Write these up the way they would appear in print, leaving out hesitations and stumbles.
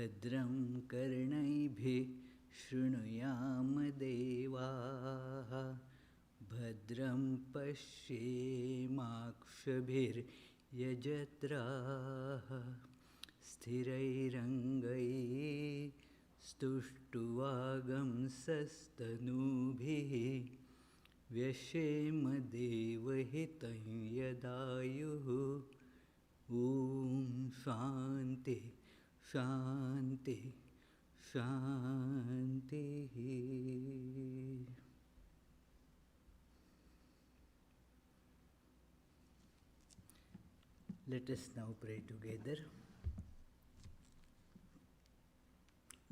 भद्रं कर्णैभिः शृणुयाम देवाः भद्रं पश्येमाक्षभिर्यजत्राः स्थिरैरङ्गैस्तुष्टुवागंसस्तनूभिः व्यशेम देवहितं यदायुः ॐ शान्ति शान्ति शान्तिः. Let us now pray together.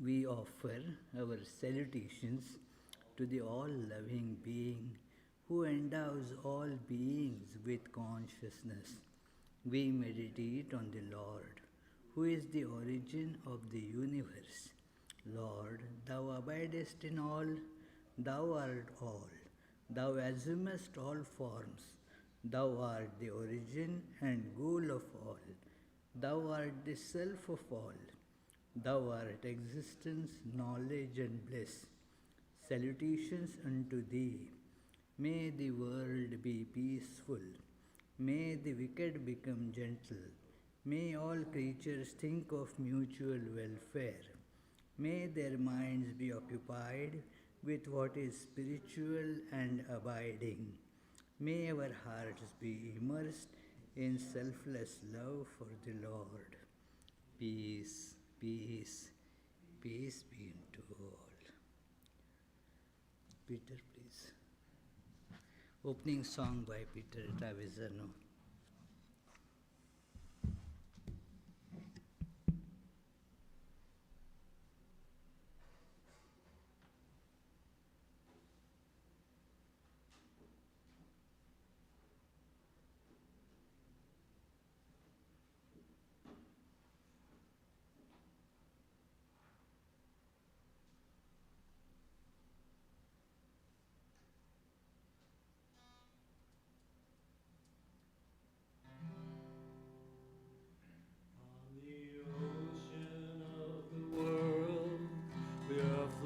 We offer our salutations to the all-loving being who endows all beings with consciousness. We meditate on the Lord, who is the origin of the universe. Lord, thou abidest in all, thou art all, thou assumest all forms, thou art the origin and goal of all, thou art the self of all, thou art existence, knowledge and bliss. Salutations unto thee. May the world be peaceful. May the wicked become gentle. May all creatures think of mutual welfare. May their minds be occupied with what is spiritual and abiding. May our hearts be immersed in selfless love for the Lord. Peace, peace, peace be unto all. Peter, please. Opening song by Peter Tavisano.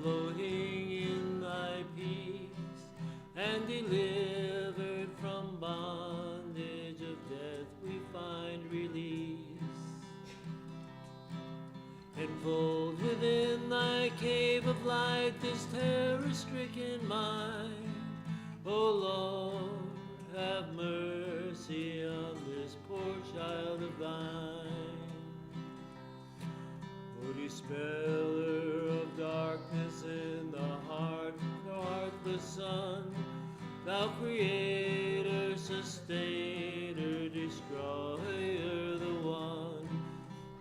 Floating in thy peace, and delivered from bondage of death we find release. Enfold within thy cave of light this terror-stricken mind. O Lord, have mercy on this poor child of thine. O dispeller of darkness in the heart of the heartless Son, thou Creator, Sustainer, Destroyer, the One.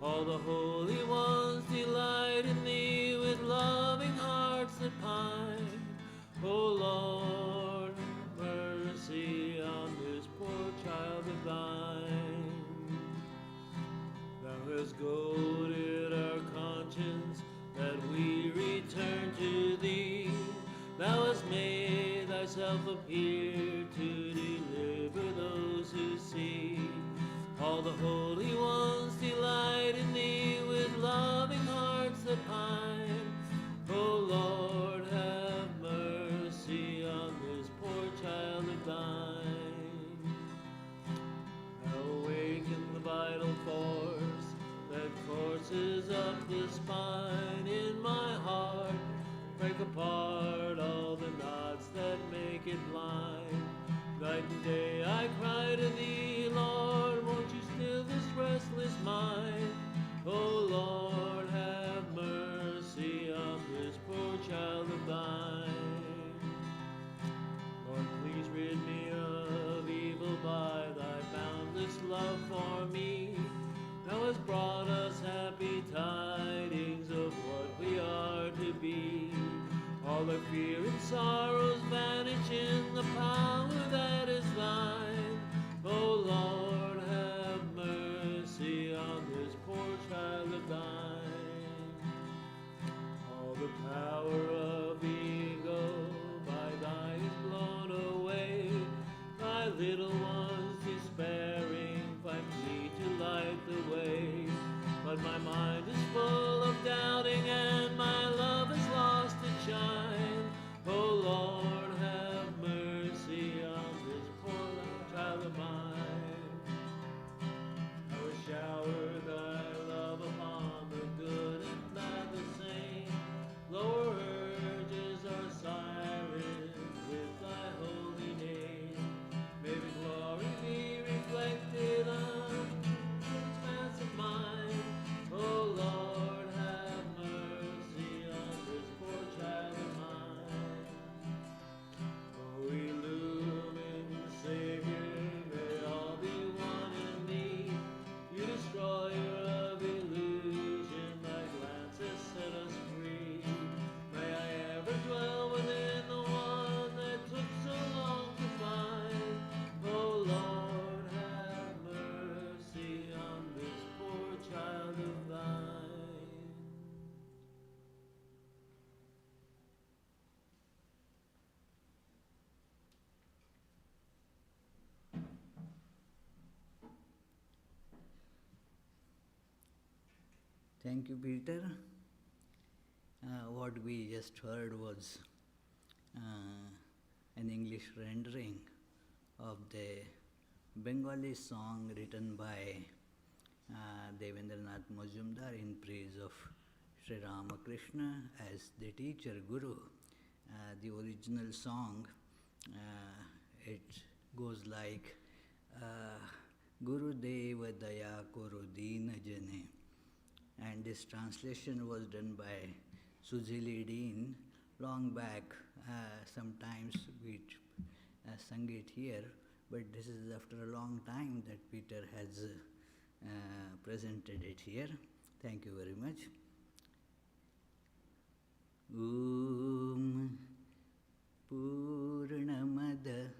All the holy ones delight in thee with loving hearts that pine. O Lord, have mercy on this poor child of thine. Thou hast goaded our conscience that we return to thee. Thou hast made thyself appear to deliver those who see. All the holy ones delight in thee with loving hearts that pine. O Lord, have mercy on this poor child of thine. Thou awaken the vital force that courses up the spine in my heart. Break apart all the knots that make it blind. Night and day I cry to thee, Lord, won't you still this restless mind? O Lord, have mercy on this poor child of thine. Lord, please rid me of evil by thy boundless love for me. Thou hast brought us happy tidings of what we are to be. All our fear and sorrows vanish in the power that is thine. O Lord, have mercy on this poor child of thine. All the power of ego by thine is blown away. Thy little ones despairing find me to light the way. But my mind is full of doubt. Thank you, Peter. What we just heard was an English rendering of the Bengali song written by Devendranath Majumdar in praise of Sri Ramakrishna as the teacher, Guru. The original song, it goes like Guru Deva Daya Koro Deena Jane, and this translation was done by Sujili Dean long back. Sometimes we sung it here, but this is after a long time that Peter has presented it here. Thank you very much. Purnamada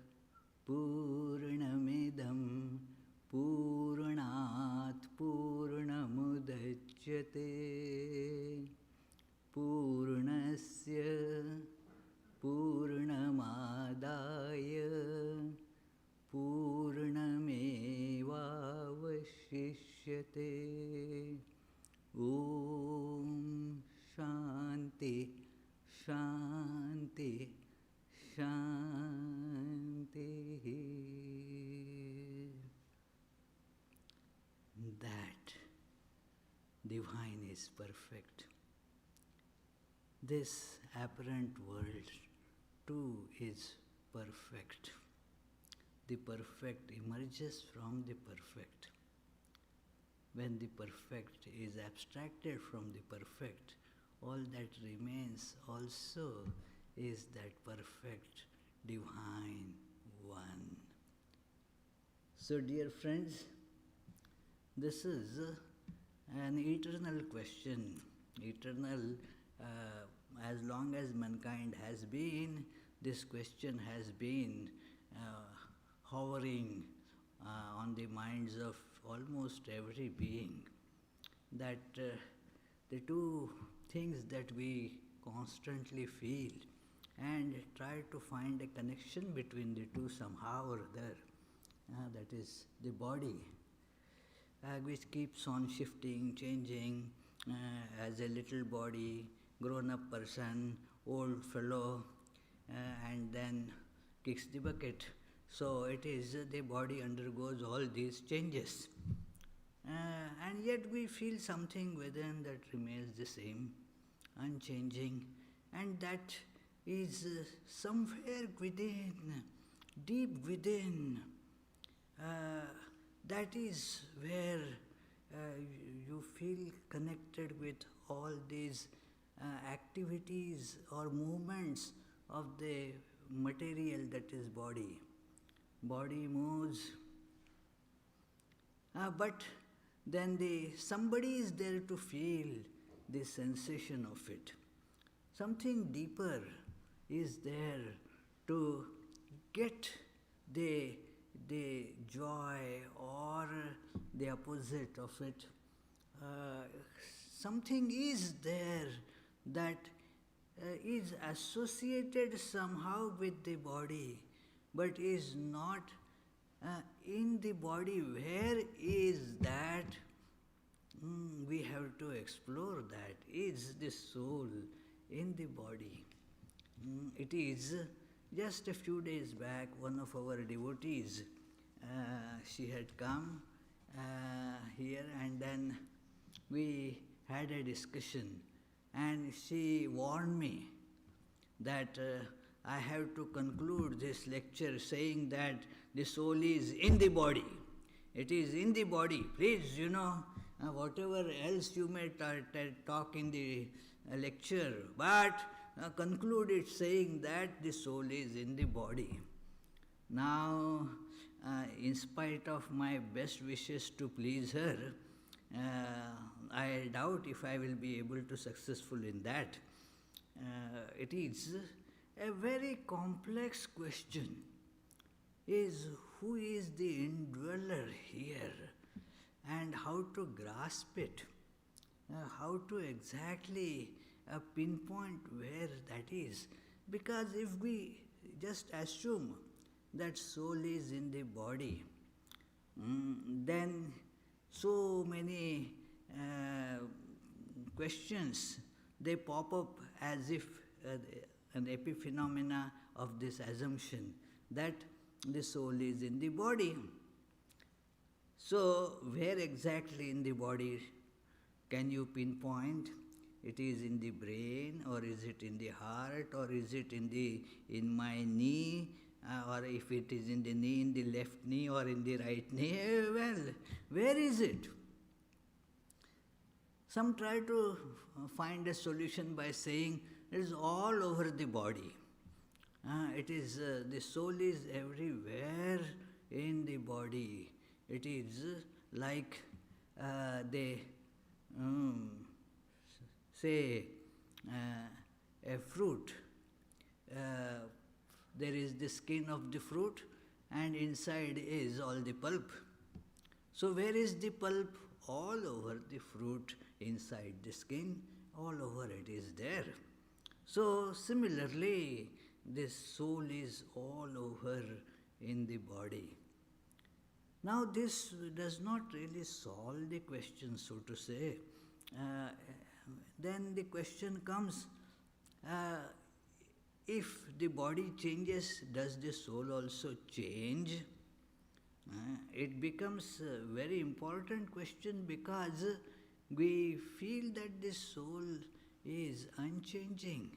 Purnamidam Purnat Purnamudachyate Purnasya Purnamadaya Purnamevavashishyate. Om Shanti Shanti Shanti. That divine is perfect. This apparent world too is perfect. The perfect emerges from the perfect. When the perfect is abstracted from the perfect, all that remains also is that perfect divine one. So, dear friends, this is an eternal question, eternal. As long as mankind has been, this question has been hovering on the minds of almost every being, that the two things that we constantly feel and try to find a connection between the two somehow or other, that is the body, which keeps on shifting, changing as a little body, grown-up person, old fellow, and then kicks the bucket. So it is the body undergoes all these changes. And yet we feel something within that remains the same, unchanging, and that is somewhere within, deep within, that is where you feel connected with all these activities or movements of the material that is body. Body moves, but then somebody is there to feel the sensation of it. Something deeper is there to get the joy or the opposite of it. Something is there that is associated somehow with the body, but is not in the body. Where is that? We have to explore that. Is the soul in the body? It is. Just a few days back, one of our devotees, she had come here, and then we had a discussion, and she warned me that I have to conclude this lecture saying that the soul is in the body. It is in the body. Please, whatever else you may talk in the lecture, but conclude it saying that the soul is in the body. Now, in spite of my best wishes to please her, I doubt if I will be able to successful in that. It is a very complex question. Is who is the indweller here, and how to grasp it, how to exactly pinpoint where that is. Because if we just assume that soul is in the body, then so many questions, they pop up as if an epiphenomena of this assumption that the soul is in the body. So, where exactly in the body can you pinpoint? It is in the brain, or is it in the heart, or is it in my knee, or if it is in the knee, in the left knee, or in the right knee? Well, where is it? Some try to find a solution by saying it is all over the body. The soul is everywhere in the body. It is like they say a fruit. There is the skin of the fruit, and inside is all the pulp. So where is the pulp? All over the fruit, inside the skin, all over it is there. So similarly, this soul is all over in the body. Now this does not really solve the question, so to say. Then the question comes, if the body changes, does the soul also change? It becomes a very important question because we feel that the soul is unchanging,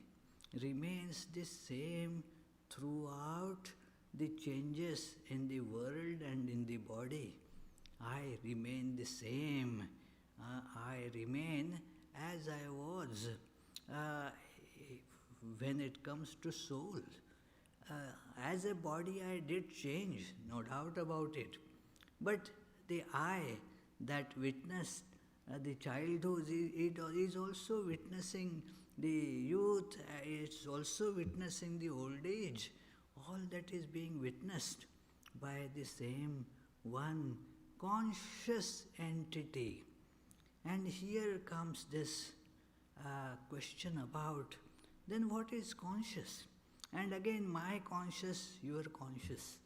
remains the same throughout the changes in the world and in the body. I remain the same. I remain as I was. When it comes to soul, as a body I did change, no doubt about it. But the I that witnessed the childhood, it is also witnessing the youth, it's also witnessing the old age. All that is being witnessed by the same one conscious entity. And here comes this question about, then what is conscious? And again, my conscious, your conscious.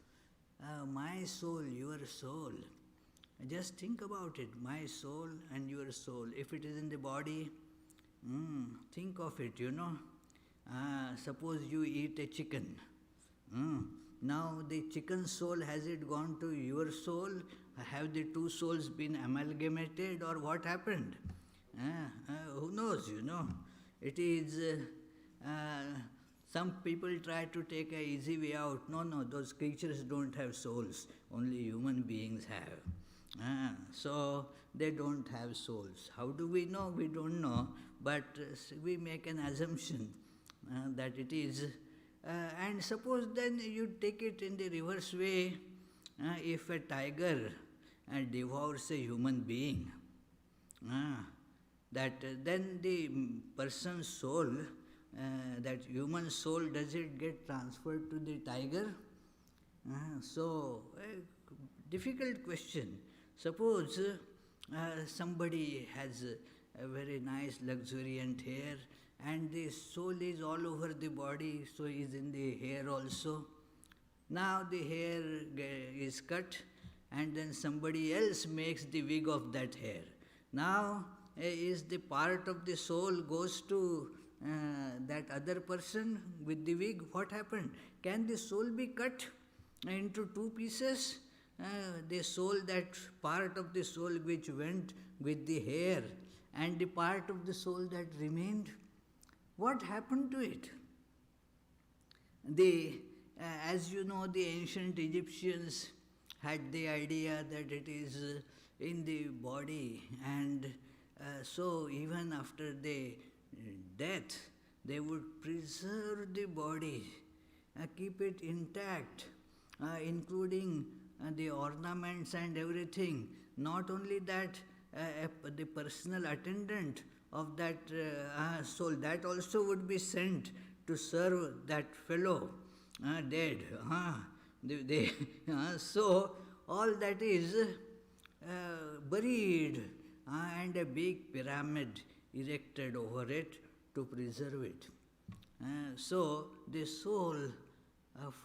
My soul, your soul. Just think about it, my soul and your soul. If it is in the body, think of it, Suppose you eat a chicken. Now the chicken soul, has it gone to your soul? Have the two souls been amalgamated, or what happened? Who knows, It is... some people try to take an easy way out. No, those creatures don't have souls. Only human beings have. So they don't have souls. How do we know? We don't know. But we make an assumption that it is. And suppose then you take it in the reverse way. If a tiger devours a human being, then the person's soul, that human soul, does it get transferred to the tiger? So, a difficult question. Suppose somebody has a very nice luxuriant hair, and the soul is all over the body, so is in the hair also. Now the hair is cut, and then somebody else makes the wig of that hair. Now is the part of the soul goes to that other person with the wig? What happened? Can the soul be cut into two pieces? The soul, that part of the soul which went with the hair, and the part of the soul that remained, what happened to it? As you know, the ancient Egyptians had the idea that it is in the body, and so even after the death, they would preserve the body, keep it intact, including the ornaments and everything. Not only that, the personal attendant of that soul, that also would be sent to serve that fellow dead. So all that is buried, and a big pyramid erected over it to preserve it. So the soul,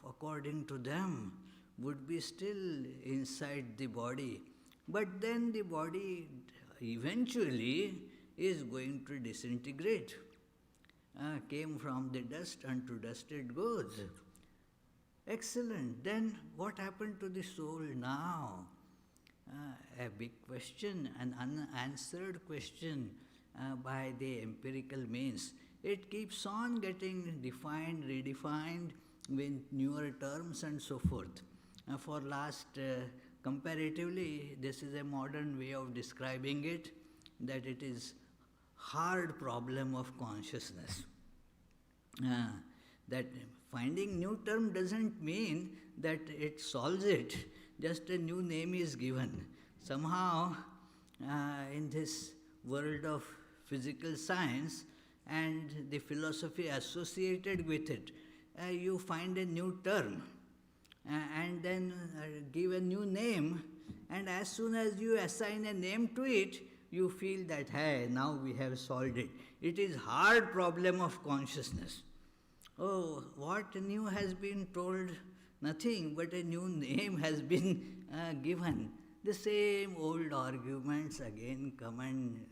according to them, would be still inside the body. But then the body eventually is going to disintegrate. Came from the dust, unto dust it goes. Excellent. Then what happened to the soul now? A big question, an unanswered question by the empirical means. It keeps on getting defined, redefined with newer terms and so forth. For last, comparatively, this is a modern way of describing it, that it is hard problem of consciousness. That finding new term doesn't mean that it solves it, just a new name is given. Somehow, in this world of physical science and the philosophy associated with it, you find a new term and then give a new name, and as soon as you assign a name to it, you feel that, hey, now we have solved it. It is hard problem of consciousness. Oh, what new has been told? Nothing, but a new name has been given. The same old arguments again come and,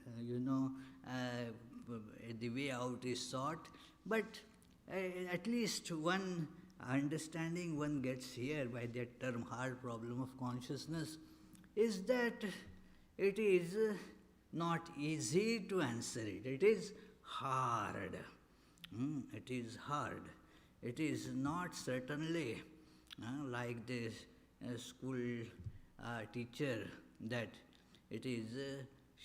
the way out is sought. But at least one understanding one gets here by that term, hard problem of consciousness, is that it is not easy to answer it. It is hard. It is hard. It is not certainly like the school teacher that it is,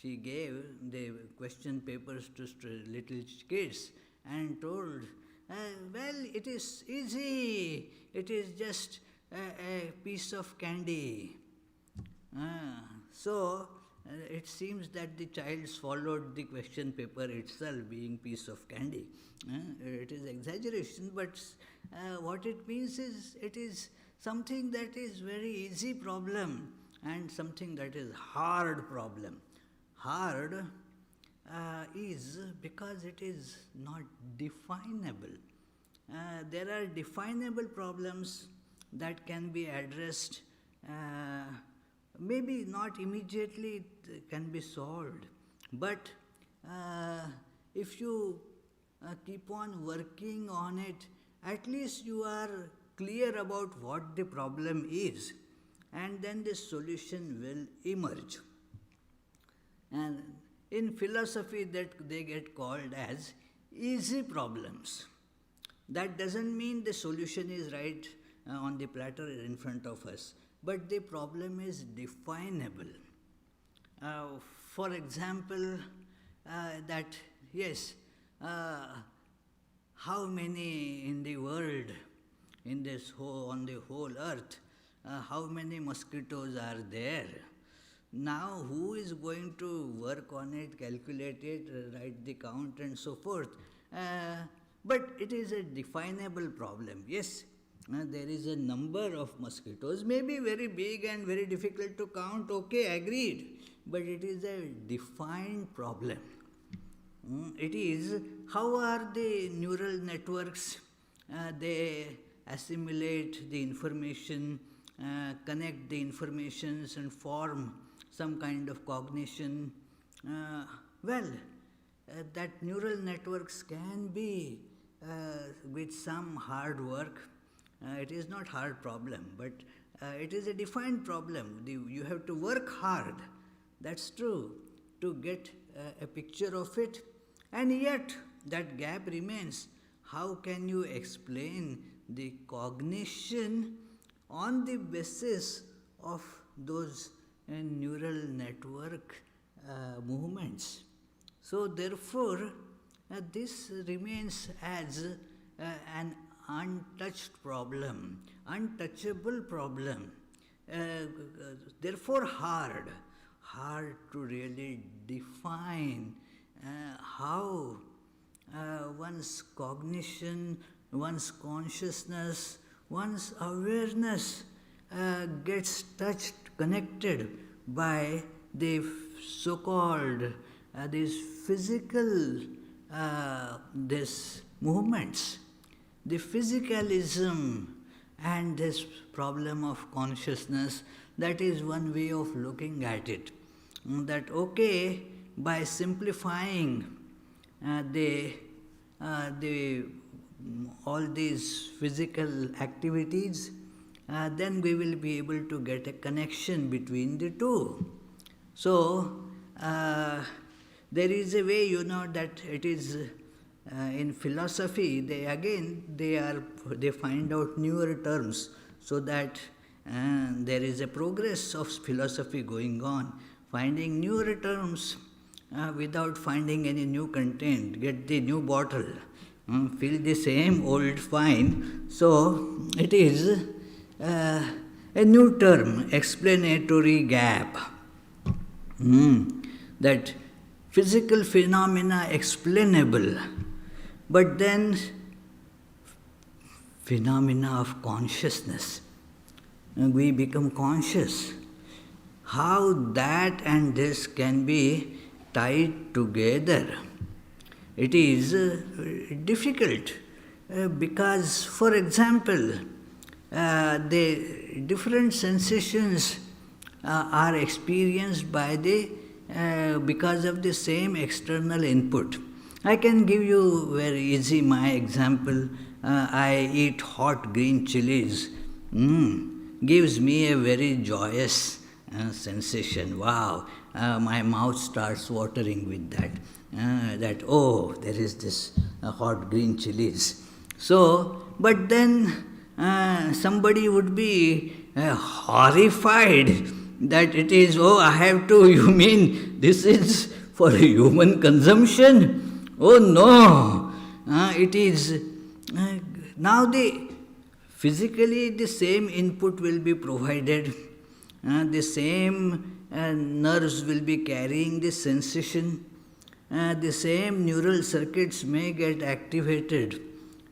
she gave the question papers to little kids and told, well, it is easy. It is just a piece of candy. So, it seems that the child swallowed the question paper itself being piece of candy. It is exaggeration, but what it means is it is something that is very easy problem and something that is hard problem. Hard is because it is not definable. There are definable problems that can be addressed. Maybe not immediately it can be solved, but if you keep on working on it, at least you are clear about what the problem is, and then the solution will emerge. And in philosophy, that they get called as easy problems. That doesn't mean the solution is right on the platter in front of us, but the problem is definable. For example, that yes, how many in the world, in this on the whole earth, how many mosquitoes are there? Now, who is going to work on it, calculate it, write the count and so forth? But it is a definable problem. Yes, there is a number of mosquitoes, maybe very big and very difficult to count, okay, agreed. But it is a defined problem. It is, how are the neural networks, they assimilate the information, connect the informations and form some kind of cognition. That neural networks can be, with some hard work, it is not hard problem, but it is a defined problem. You have to work hard, that's true, to get a picture of it. And yet, that gap remains. How can you explain the cognition on the basis of those neural network movements? So therefore, this remains as an untouched problem, untouchable problem. Therefore hard to really define how one's cognition, one's consciousness, one's awareness gets touched, connected by the so-called these physical these movements. The physicalism and this problem of consciousness, that is one way of looking at it. That okay, by simplifying the all these physical activities, then we will be able to get a connection between the two. So, there is a way, that it is in philosophy. They find out newer terms, so that there is a progress of philosophy going on, finding newer terms without finding any new content. Get the new bottle, fill the same old fine. So it is a new term, explanatory gap. That physical phenomena explainable, but then phenomena of consciousness. We become conscious. How that and this can be tied together? It is difficult because, for example, the different sensations are experienced by because of the same external input. I can give you very easy my example. I eat hot green chilies. Gives me a very joyous sensation. Wow, my mouth starts watering with that. There is this hot green chilies. So, but then somebody would be horrified that it is, I have to, you mean this is for human consumption? Oh no, it is, now physically the same input will be provided, the same nerves will be carrying the sensation, the same neural circuits may get activated,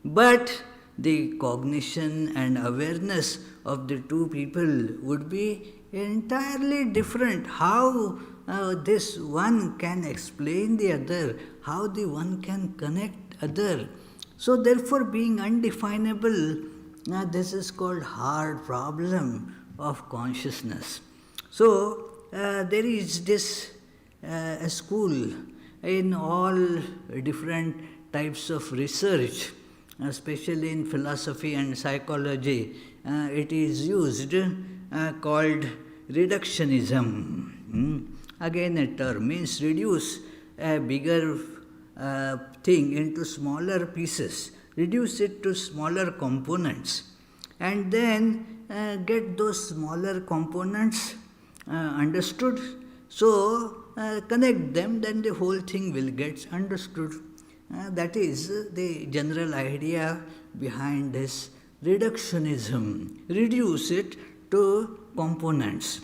but the cognition and awareness of the two people would be entirely different. How this one can explain the other, how the one can connect other. So therefore, being undefinable, this is called hard problem of consciousness. So there is this a school in all different types of research, especially in philosophy and psychology. It is used called reductionism. Again, a term means reduce a bigger thing into smaller pieces, reduce it to smaller components, and then get those smaller components understood. So connect them, then the whole thing will get understood. That is the general idea behind this reductionism. Reduce it to components.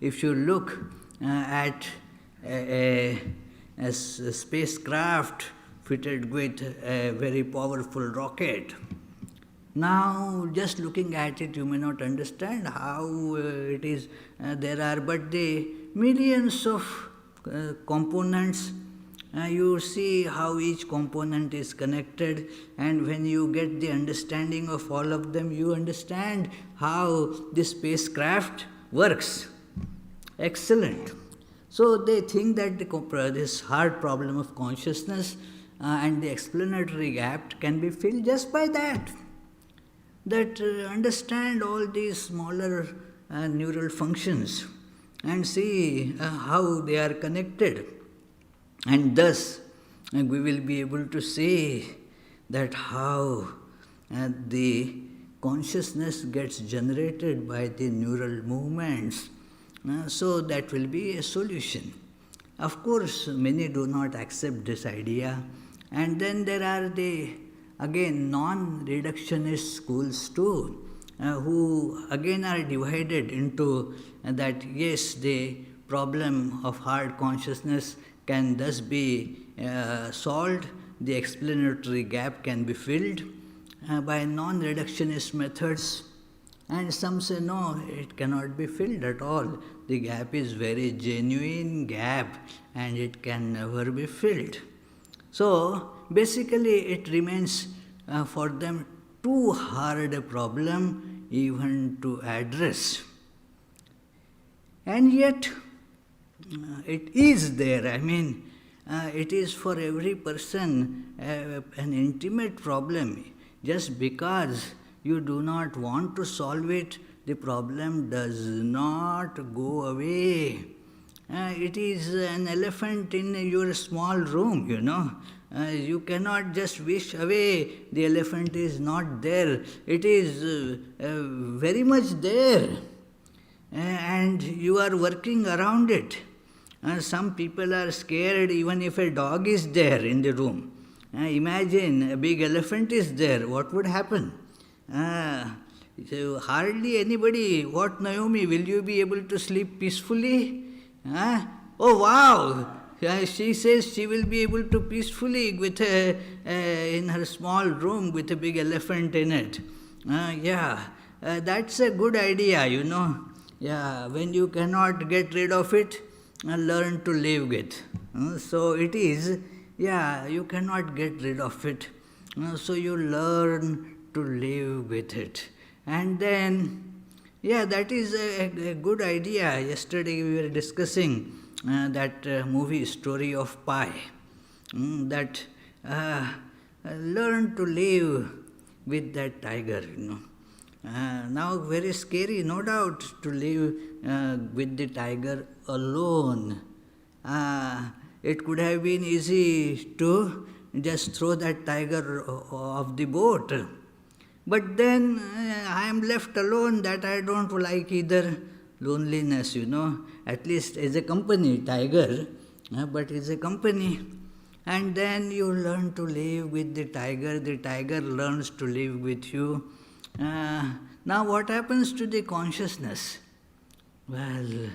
If you look at a spacecraft fitted with a very powerful rocket. Now, just looking at it, you may not understand how it is there are, but the millions of components, you see how each component is connected, and when you get the understanding of all of them, you understand how this spacecraft works. Excellent. So they think that this hard problem of consciousness and the explanatory gap can be filled just by that. Understand all these smaller neural functions and see how they are connected. And thus, we will be able to see that how the consciousness gets generated by the neural movements. So that will be a solution. Of course, many do not accept this idea. And then there are again, non-reductionist schools too, who again are divided into that, yes, the problem of hard consciousness can thus be solved, the explanatory gap can be filled by non-reductionist methods. And some say, no, it cannot be filled at all. The gap is very genuine gap and it can never be filled. So, basically it remains for them too hard a problem even to address. And yet, it is there. I mean, it is for every person an intimate problem. Just because you do not want to solve it, the problem does not go away. It is an elephant in your small room, you know. You cannot just wish away the elephant is not there. It is very much there. And you are working around it. Some people are scared even if a dog is there in the room. Imagine a big elephant is there, what would happen? So hardly anybody. What, Naomi, will you be able to sleep peacefully? Oh wow! She says she will be able to peacefully with in her small room with a big elephant in it. That's a good idea, you know. Yeah, when you cannot get rid of it, learn to live with. So it is, you cannot get rid of it. So you learn to live with it. And then, that is a good idea. Yesterday we were discussing that movie Story of Pi. That learn to live with that tiger, you know. Now very scary, no doubt, to live with the tiger alone. It could have been easy to just throw that tiger off the boat. But then I am left alone, that I don't like either. Loneliness, you know, at least as a company, tiger, but as a company. And then you learn to live with the tiger learns to live with you. Now what happens to the consciousness? Well,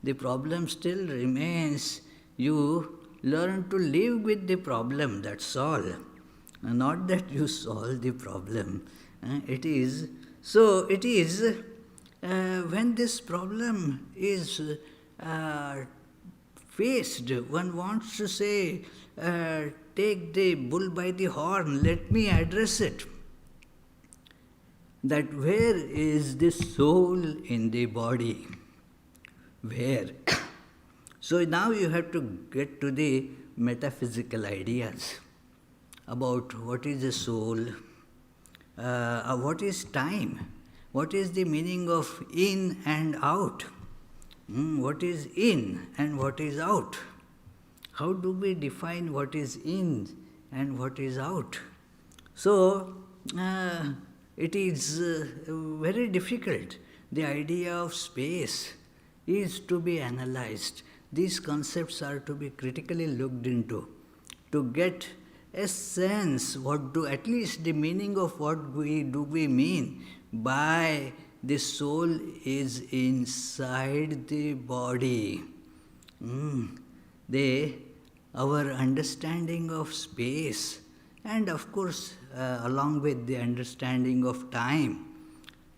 the problem still remains. You learn to live with the problem, that's all. Not that you solve the problem. It is when this problem is faced, one wants to say, take the bull by the horn, let me address it. That where is the soul in the body? Where? So now you have to get to the metaphysical ideas about what is the soul, what is time, what is the meaning of in and out, what is in and what is out. How do we define what is in and what is out? So, it is very difficult. The idea of space is to be analyzed. These concepts are to be critically looked into to get a sense, at least the meaning of what we mean by the soul is inside the body. Our understanding of space, and of course along with the understanding of time,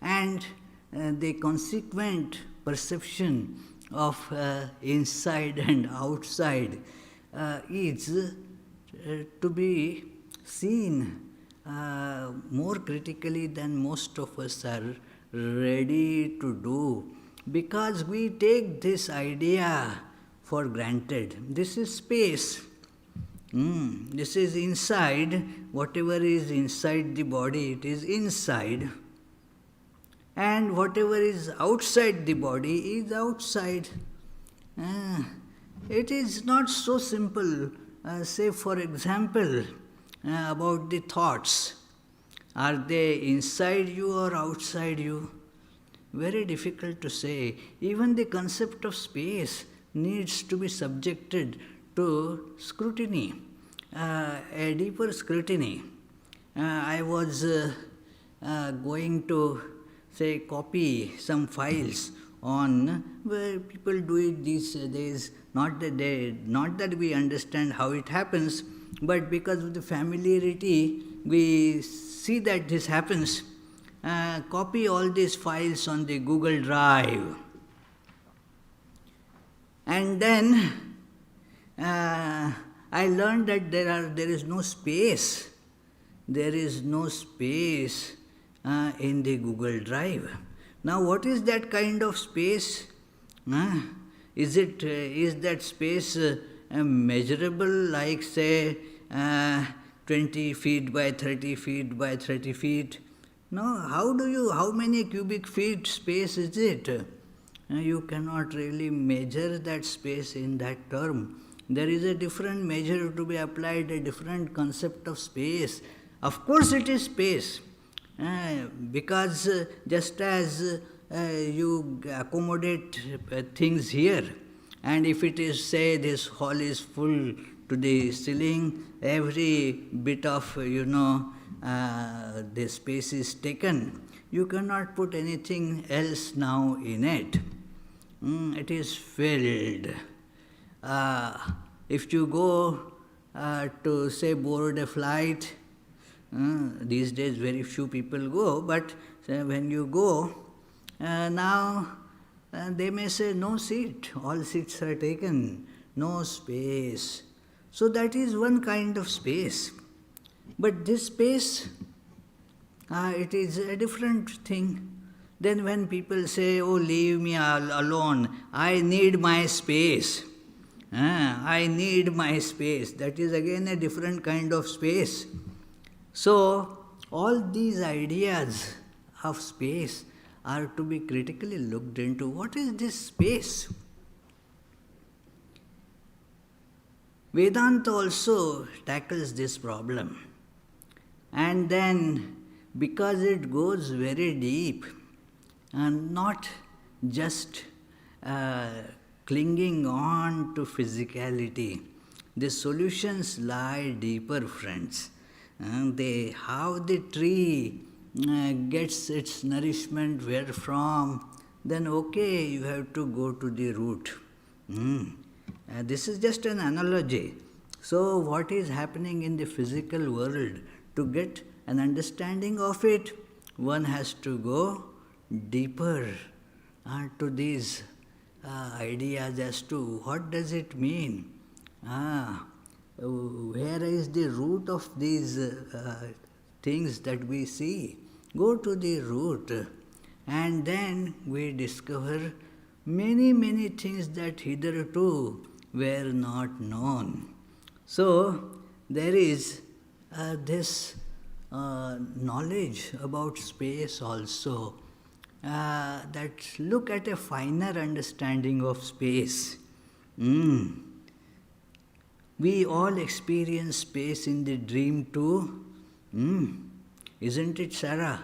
and the consequent perception of inside and outside is to be seen more critically than most of us are ready to do, because we take this idea for granted. This is space. This is inside. Whatever is inside the body, it is inside. And whatever is outside the body is outside. It is not so simple. Say, for example, about the thoughts. Are they inside you or outside you? Very difficult to say. Even the concept of space needs to be subjected to scrutiny, a deeper scrutiny. I was going to, say, copy some files on where people do it these days. Not that we understand how it happens, but because of the familiarity, we see that this happens. Copy all these files on the Google Drive. And then I learned that there is no space. There is no space in the Google Drive. Now, what is that kind of space? Is that space measurable, like say 20 feet by 30 feet by 30 feet? No, how many cubic feet space is it? You cannot really measure that space in that term. There is a different measure to be applied, a different concept of space. Of course, it is space, because just as you accommodate things here, and if it is, say, this hall is full to the ceiling, every bit of, the space is taken. You cannot put anything else now in it. It is filled. If you go to, say, board a flight, these days very few people go, but when you go, now they may say no seat, all seats are taken, no space. So that is one kind of space. But this space, it is a different thing. Then when people say, oh, leave me alone, I need my space. I need my space. That is again a different kind of space. So, all these ideas of space are to be critically looked into. What is this space? Vedanta also tackles this problem. And then, because it goes very deep, and not just clinging on to physicality, the solutions lie deeper, friends. How the tree gets its nourishment where from, then okay, you have to go to the root. This is just an analogy. So what is happening in the physical world, to get an understanding of it, one has to go deeper to these ideas as to what does it mean. Where is the root of these things that we see? Go to the root, and then we discover many, many things that hitherto were not known. So, there is this knowledge about space also, that look at a finer understanding of space. We all experience space in the dream too. Isn't it, Sarah?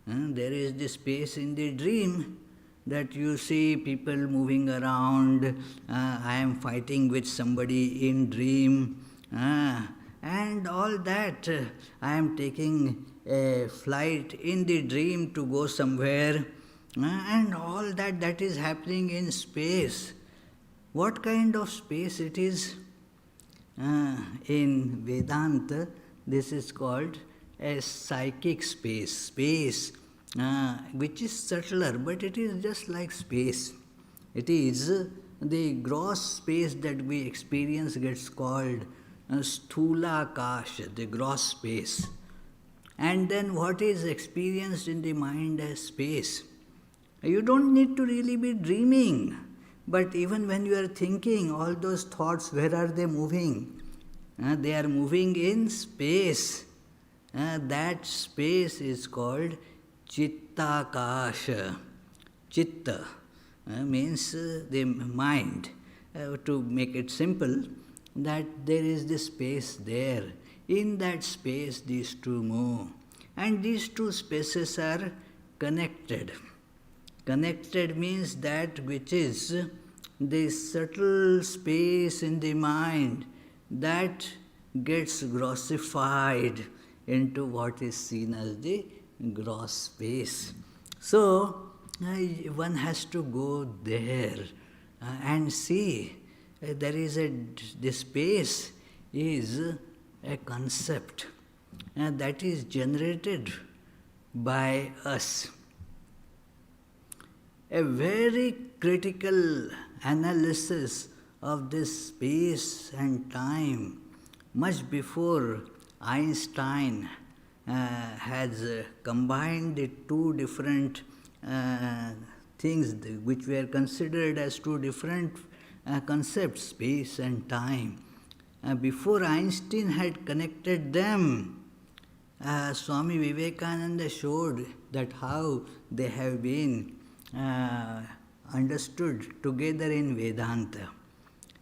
There is this space in the dream that you see people moving around. I am fighting with somebody in dream. And all that. I am taking a flight in the dream to go somewhere. And all that is happening in space. What kind of space it is? In Vedanta, this is called a psychic space, which is subtler, but it is just like space. It is the gross space that we experience gets called Sthula Akash, the gross space. And then what is experienced in the mind as space? You don't need to really be dreaming. But even when you are thinking, all those thoughts, where are they moving? They are moving in space. That space is called Chittakasha. Chitta means the mind. To make it simple, that there is this space there. In that space, these two move. And these two spaces are connected. Connected means that which is the subtle space in the mind that gets grossified into what is seen as the gross space. So, one has to go there and see. This space is a concept that is generated by us. A very critical analysis of this space and time, much before Einstein has combined the two different things which were considered as two different concepts, space and time. Before Einstein had connected them, Swami Vivekananda showed that how they have been understood together in Vedanta.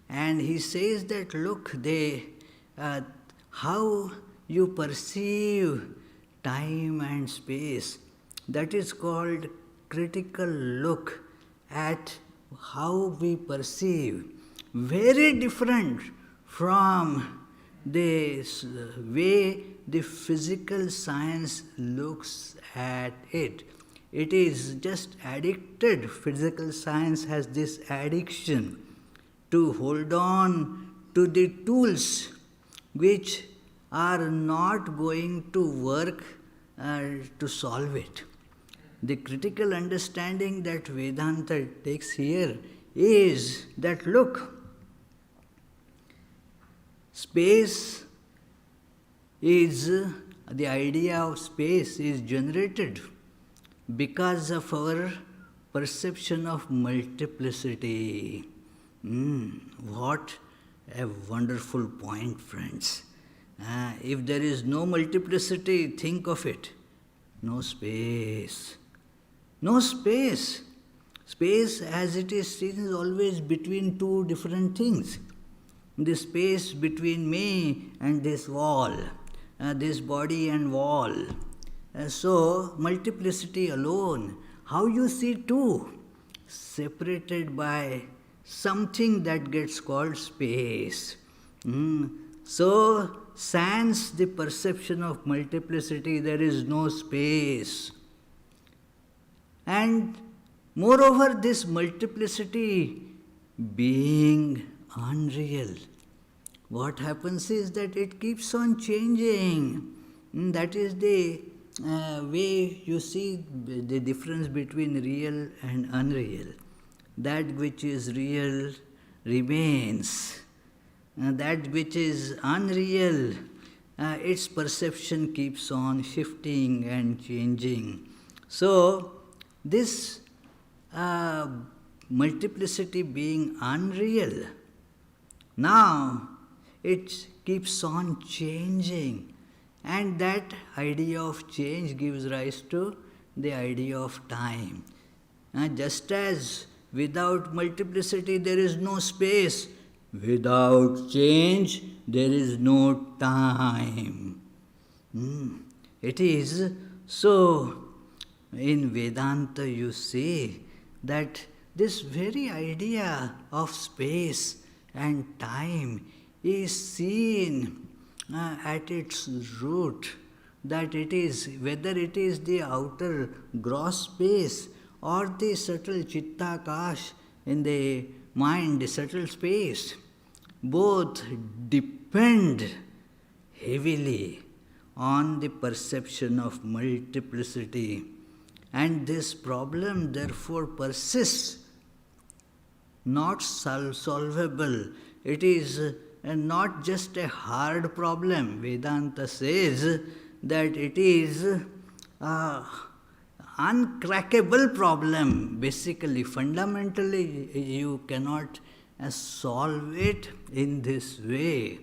And he says that, look, how you perceive time and space, that is called critical look at how we perceive. Very different from the way the physical science looks at it. It is just addicted. Physical science has this addiction to hold on to the tools which are not going to work to solve it. The critical understanding that Vedanta takes here is that, look, space is, the idea of space is generated because of our perception of multiplicity. What a wonderful point, friends. If there is no multiplicity, think of it. No space. No space. Space, as it is seen, is always between two different things. The space between me and this wall, this body and wall. So, multiplicity alone. How you see two? Separated by something that gets called space. So, sans the perception of multiplicity, there is no space. And moreover, this multiplicity being unreal, what happens is that it keeps on changing. That is the way you see the difference between real and unreal. That which is real remains. That which is unreal, its perception keeps on shifting and changing. So, this multiplicity being unreal, now it keeps on changing. And that idea of change gives rise to the idea of time. Just as without multiplicity there is no space, without change there is no time. It is so. In Vedanta you see that this very idea of space and time is seen at its root, that it is, whether it is the outer gross space or the subtle chitta-akash in the mind, the subtle space, both depend heavily on the perception of multiplicity. And this problem therefore persists, not solvable. It is not just a hard problem. Vedanta says that it is an uncrackable problem. Basically, fundamentally, you cannot solve it in this way,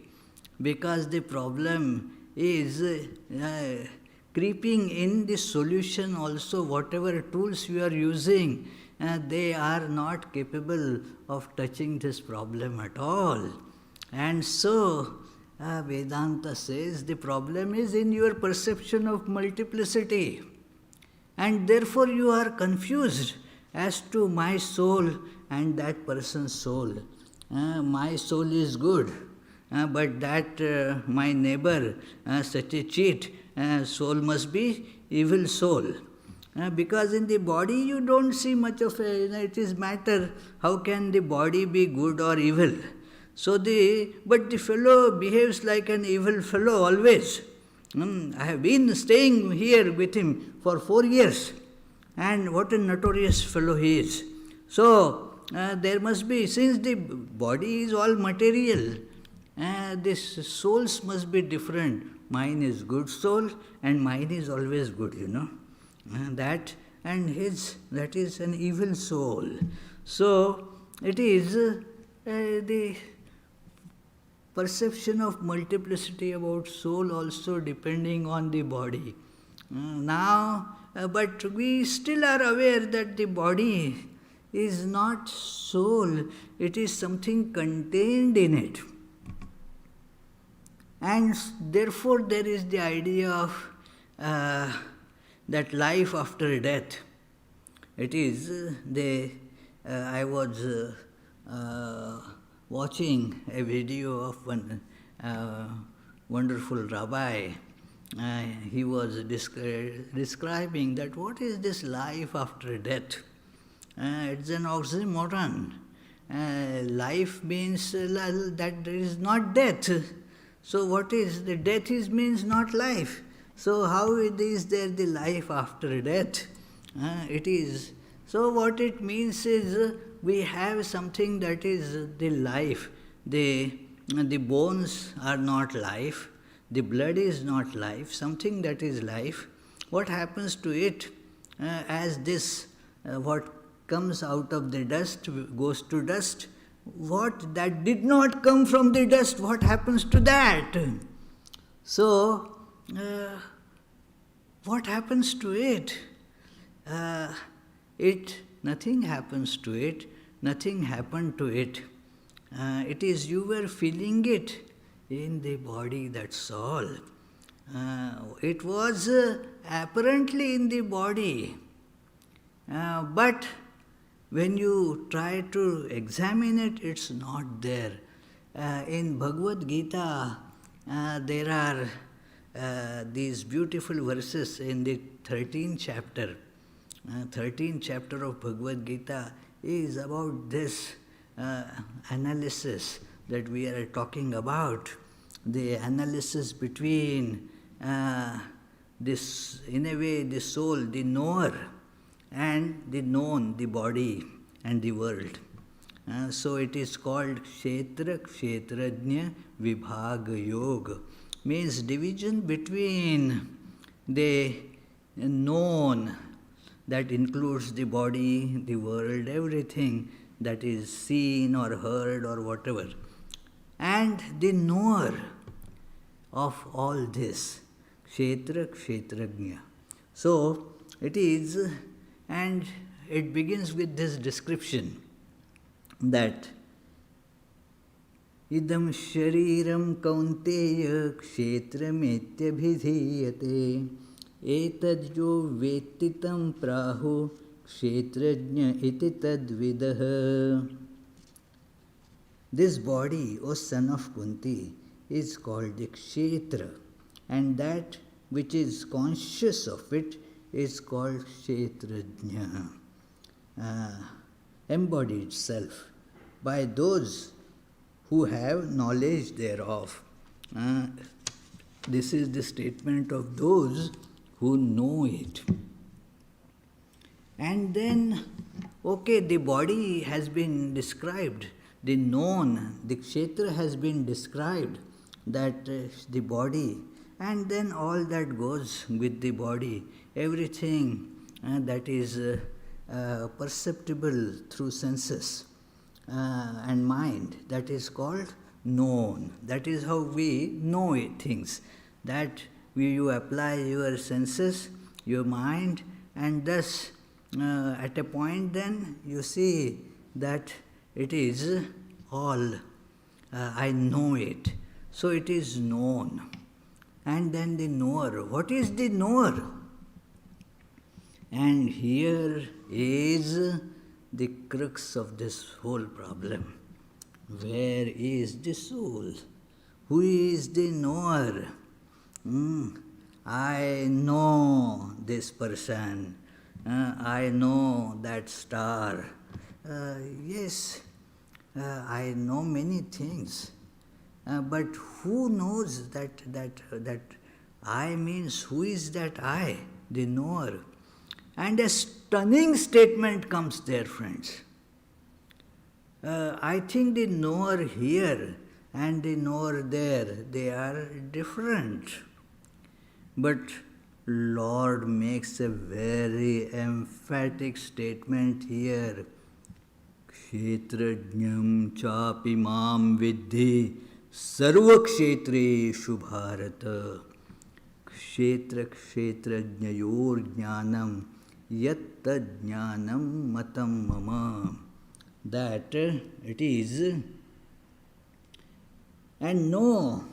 because the problem is creeping in the solution also. Whatever tools you are using, they are not capable of touching this problem at all. And so, Vedanta says the problem is in your perception of multiplicity. And therefore you are confused as to my soul and that person's soul. My soul is good, but that my neighbor, such a cheat, soul must be evil soul. Because in the body you don't see much of it is matter. How can the body be good or evil? So but the fellow behaves like an evil fellow always. I have been staying here with him for 4 years, and what a notorious fellow he is. So there must be, since the body is all material, this souls must be different. Mine is good soul and mine is always good, That and that is an evil soul. So it is the perception of multiplicity about soul also depending on the body. But we still are aware that the body is not soul, it is something contained in it. And therefore there is the idea of that life after death. It is, I was watching a video of one wonderful rabbi. He was describing that what is this life after death? It's an oxymoron. Life means that there is not death. So what is the death means not life. So how is there the life after death? It is. So what it means is we have something that is the life. The bones are not life. The blood is not life. Something that is life. What happens to it as this, what comes out of the dust goes to dust. What that did not come from the dust, what happens to that? So, what happens to it? Nothing happens to it, nothing happened to it. It is you were feeling it in the body, that's all. It was apparently in the body, but when you try to examine it, it's not there. In Bhagavad Gita, there are these beautiful verses in the 13th chapter. 13th chapter of Bhagavad Gita is about this analysis that we are talking about. The analysis between this, in a way, the soul, the knower, and the known, the body and the world. So it is called Kshetra Kshetrajna Vibhaga Yoga, means division between the known, that includes the body, the world, everything that is seen or heard or whatever, and the knower of all this, Kshetra Kshetrajna. So it is. And it begins with this description that idam shariram kaunteya kshetrametya bhidhiyate etadyo vettitam prahu kshetrajna iti tadvidah. This body, O son of Kunti, is called the kshetra, and that which is conscious of it is called Kshetrajna, embodied self, by those who have knowledge thereof. This is the statement of those who know it. And then, okay, the body has been described, the known, the Kshetra has been described, that the body, and then all that goes with the body, everything that is perceptible through senses and mind, that is called known. That is how we know it, things. That you apply your senses, your mind, and thus at a point then you see that it is all, I know it. So it is known. And then the knower. What is the knower? And here is the crux of this whole problem. Where is the soul? Who is the knower? I know this person. I know that star. Yes, I know many things. But who knows that I means who is that I, the knower? And a stunning statement comes there, friends. I think the knower here and the knower there, they are different. But Lord makes a very emphatic statement here. Kshetrajñam chapi mam vidhi sarvakshetreshu bharata. Kshetra kshetrajnayor jnanam yatta jnanam matam mama. That it is, and know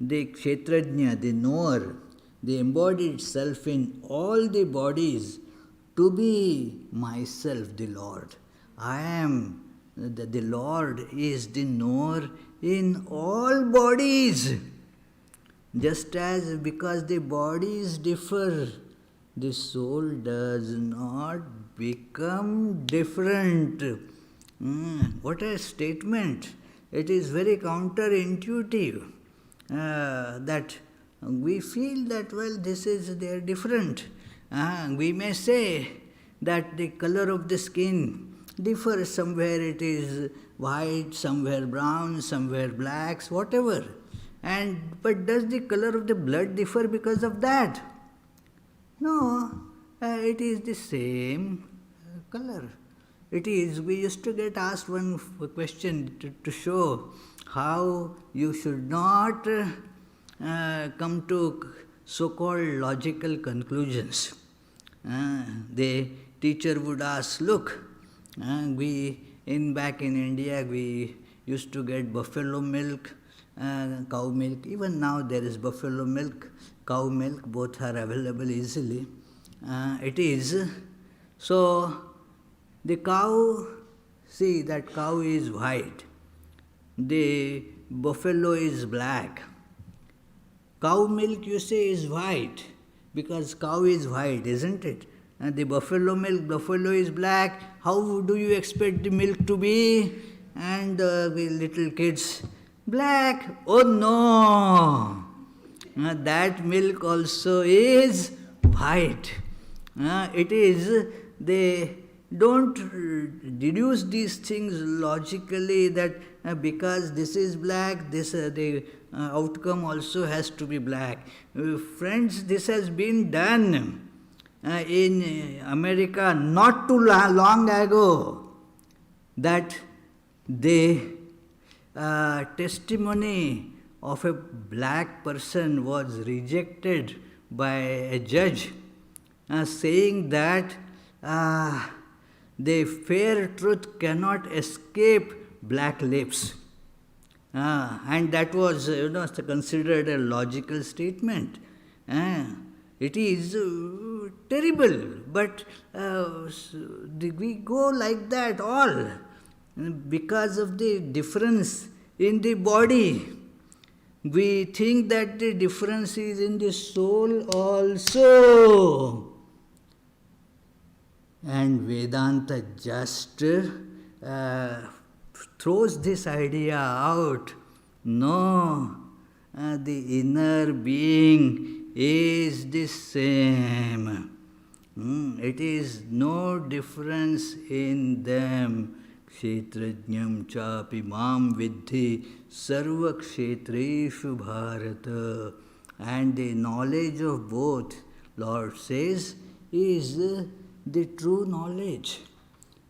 the kshetrajna, the knower, the embodied self in all the bodies to be myself, the Lord. I am, the Lord is the knower in all bodies. Just as because the bodies differ, the soul does not become different. What a statement! It is very counterintuitive that we feel that, well, they are different. We may say that the color of the skin differs. Somewhere it is white, somewhere brown, somewhere blacks, whatever. But does the color of the blood differ because of that? No, it is the same color. It is, we used to get asked one question to show how you should not come to so-called logical conclusions. The teacher would ask, look, back in India, we used to get buffalo milk, cow milk. Even now there is buffalo milk, cow milk, both are available easily. So the cow, see, that cow is white. The buffalo is black. Cow milk, you say, is white because cow is white, isn't it? And the buffalo milk, buffalo is black. How do you expect the milk to be? And the little kids, black. Oh no! That milk also is white. They don't deduce these things logically that because this is black, the outcome also has to be black. Friends, this has been done in America not too long ago, that the testimony of a black person was rejected by a judge, saying that the fair truth cannot escape black lips. And that was considered a logical statement. It is terrible, but we go like that all because of the difference in the body. We think that the difference is in the soul also. And Vedanta just throws this idea out. No, the inner being is the same. It is no difference in them. Kshetrajñam chapi mam vidhi sarva kshetreshu bharata. And the knowledge of both, Lord says, is the true knowledge.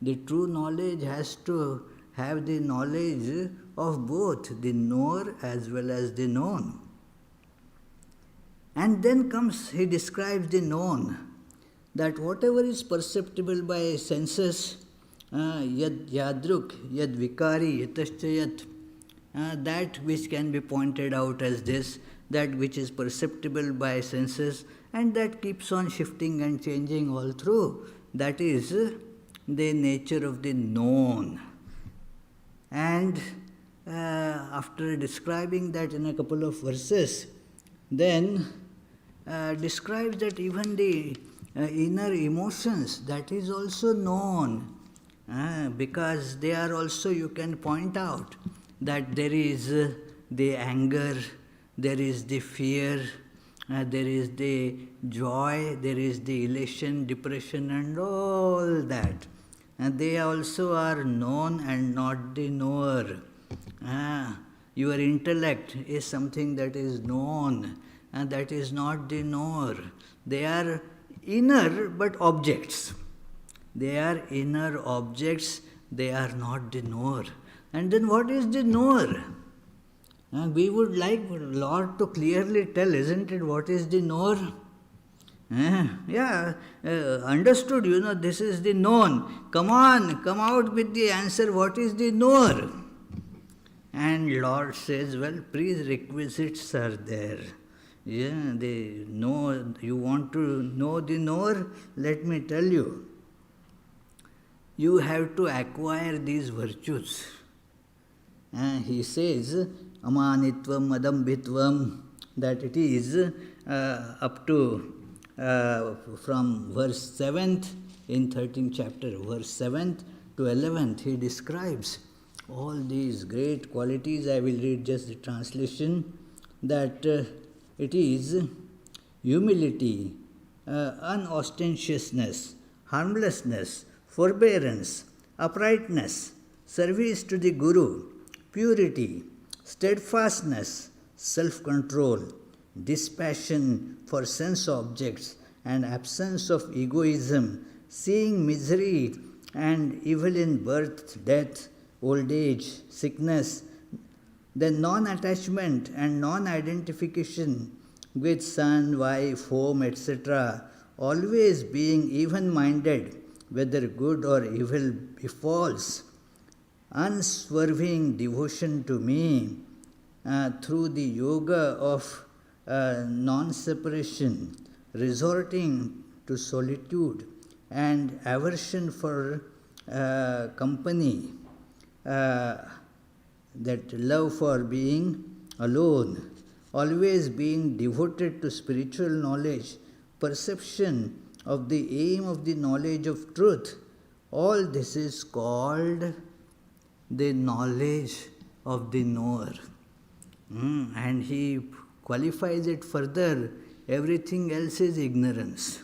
The true knowledge has to have the knowledge of both, the knower as well as the known. And then he describes the known, that whatever is perceptible by senses, yad yadruk, yad vikari, yataschayat, that which can be pointed out as this, that which is perceptible by senses, and that keeps on shifting and changing all through. That is the nature of the known. And after describing that in a couple of verses, then describes that even the inner emotions, that is also known, because they are also, you can point out that there is the anger, there is the fear, there is the joy, there is the elation, depression, and all that. And they also are known and not the knower. Your intellect is something that is known. and that is not the knower. They are inner but objects. They are inner objects, they are not the knower. And then what is the knower? We would like Lord to clearly tell, isn't it, what is the knower? Understood, this is the known. Come on, come out with the answer, what is the knower? And Lord says, well, prerequisites are there. You want to know the knower? Let me tell you. You have to acquire these virtues. He says, amanitvam, adambhitvam, that it is up to from verse 7th in 13th chapter, verse 7th to 11th, he describes all these great qualities. I will read just the translation, that it is humility, unostentatiousness, harmlessness, forbearance, uprightness, service to the Guru, purity, steadfastness, self-control, dispassion for sense objects, and absence of egoism, seeing misery and evil in birth, death, old age, sickness, then non-attachment and non-identification with son, wife, home, etc., always being even-minded, whether good or evil befalls, unswerving devotion to me through the yoga of non-separation, resorting to solitude and aversion for company, that love for being alone, always being devoted to spiritual knowledge, perception of the aim of the knowledge of truth. All this is called the knowledge of the knower. And he qualifies it further, everything else is ignorance.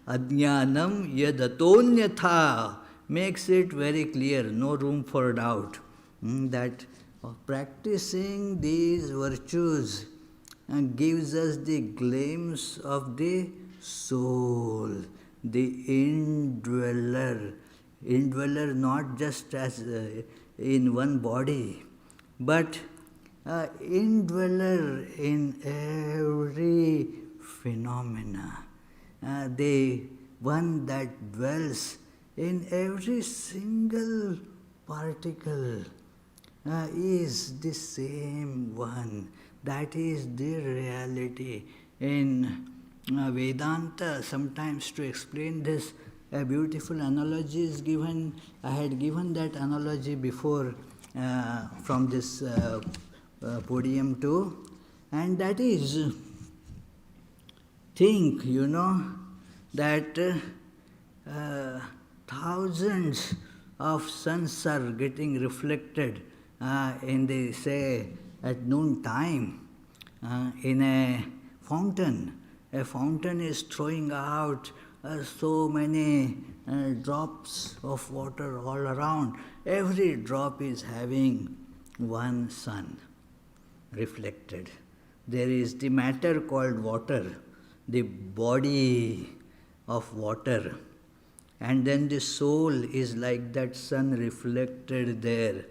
Adnyanam yadatonyatha makes it very clear, no room for doubt, that practicing these virtues gives us the glimpse of the soul, the indweller not just as in one body, but indweller in every phenomena, the one that dwells in every single particle is the same one. That is the reality. In Vedanta, sometimes to explain this, a beautiful analogy is given. I had given that analogy before from this podium too, and that is, think, that thousands of suns are getting reflected in the, say, at noon time in a fountain. A fountain is throwing out so many drops of water all around. Every drop is having one sun reflected. There is the matter called water, the body of water, and then the soul is like that sun reflected there.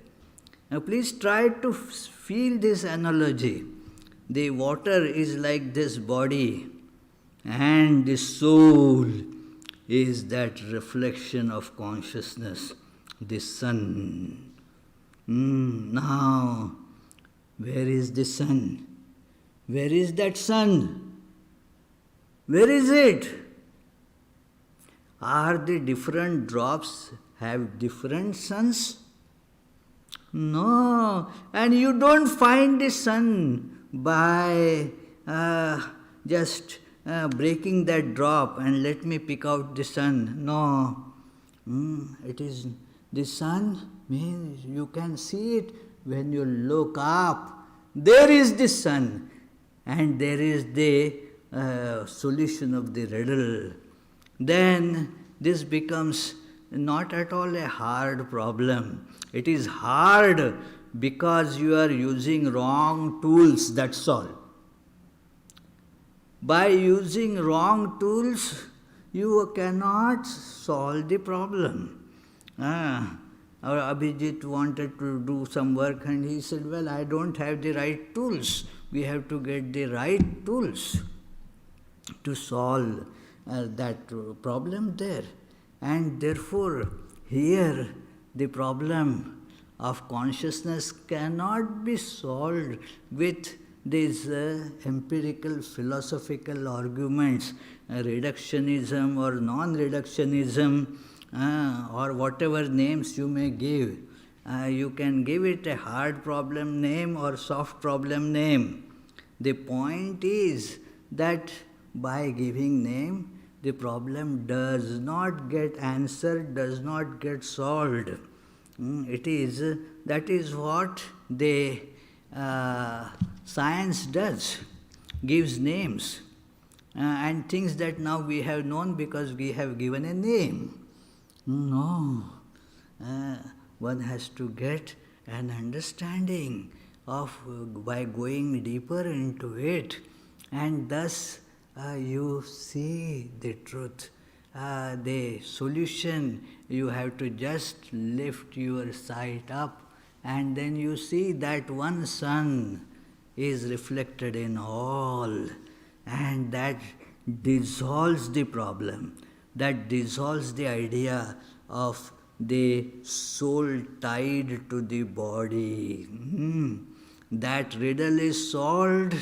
Now please try to feel this analogy. The water is like this body, and the soul is that reflection of consciousness, the sun. Now, where is the sun? Where is that sun? Where is it? Are the different drops have different suns? No, and you don't find the sun by just breaking that drop and let me pick out the sun. No, it is the sun means you can see it when you look up. There is the sun, and there is the solution of the riddle. Then this becomes not at all a hard problem. It is hard because you are using wrong tools, that's all. By using wrong tools, you cannot solve the problem. Our Abhijit wanted to do some work and he said, well, I don't have the right tools. We have to get the right tools to solve that problem there. And therefore, here the problem of consciousness cannot be solved with these empirical philosophical arguments, reductionism or non-reductionism, or whatever names you may give. You can give it a hard problem name or soft problem name. The point is that by giving name, the problem does not get answered, does not get solved. That is what the science does, gives names and things that now we have known because we have given a name. No, one has to get an understanding of by going deeper into it, and thus you see the truth. The solution, you have to just lift your sight up, and then you see that one sun is reflected in all, and that dissolves the problem. That dissolves the idea of the soul tied to the body. That riddle is solved,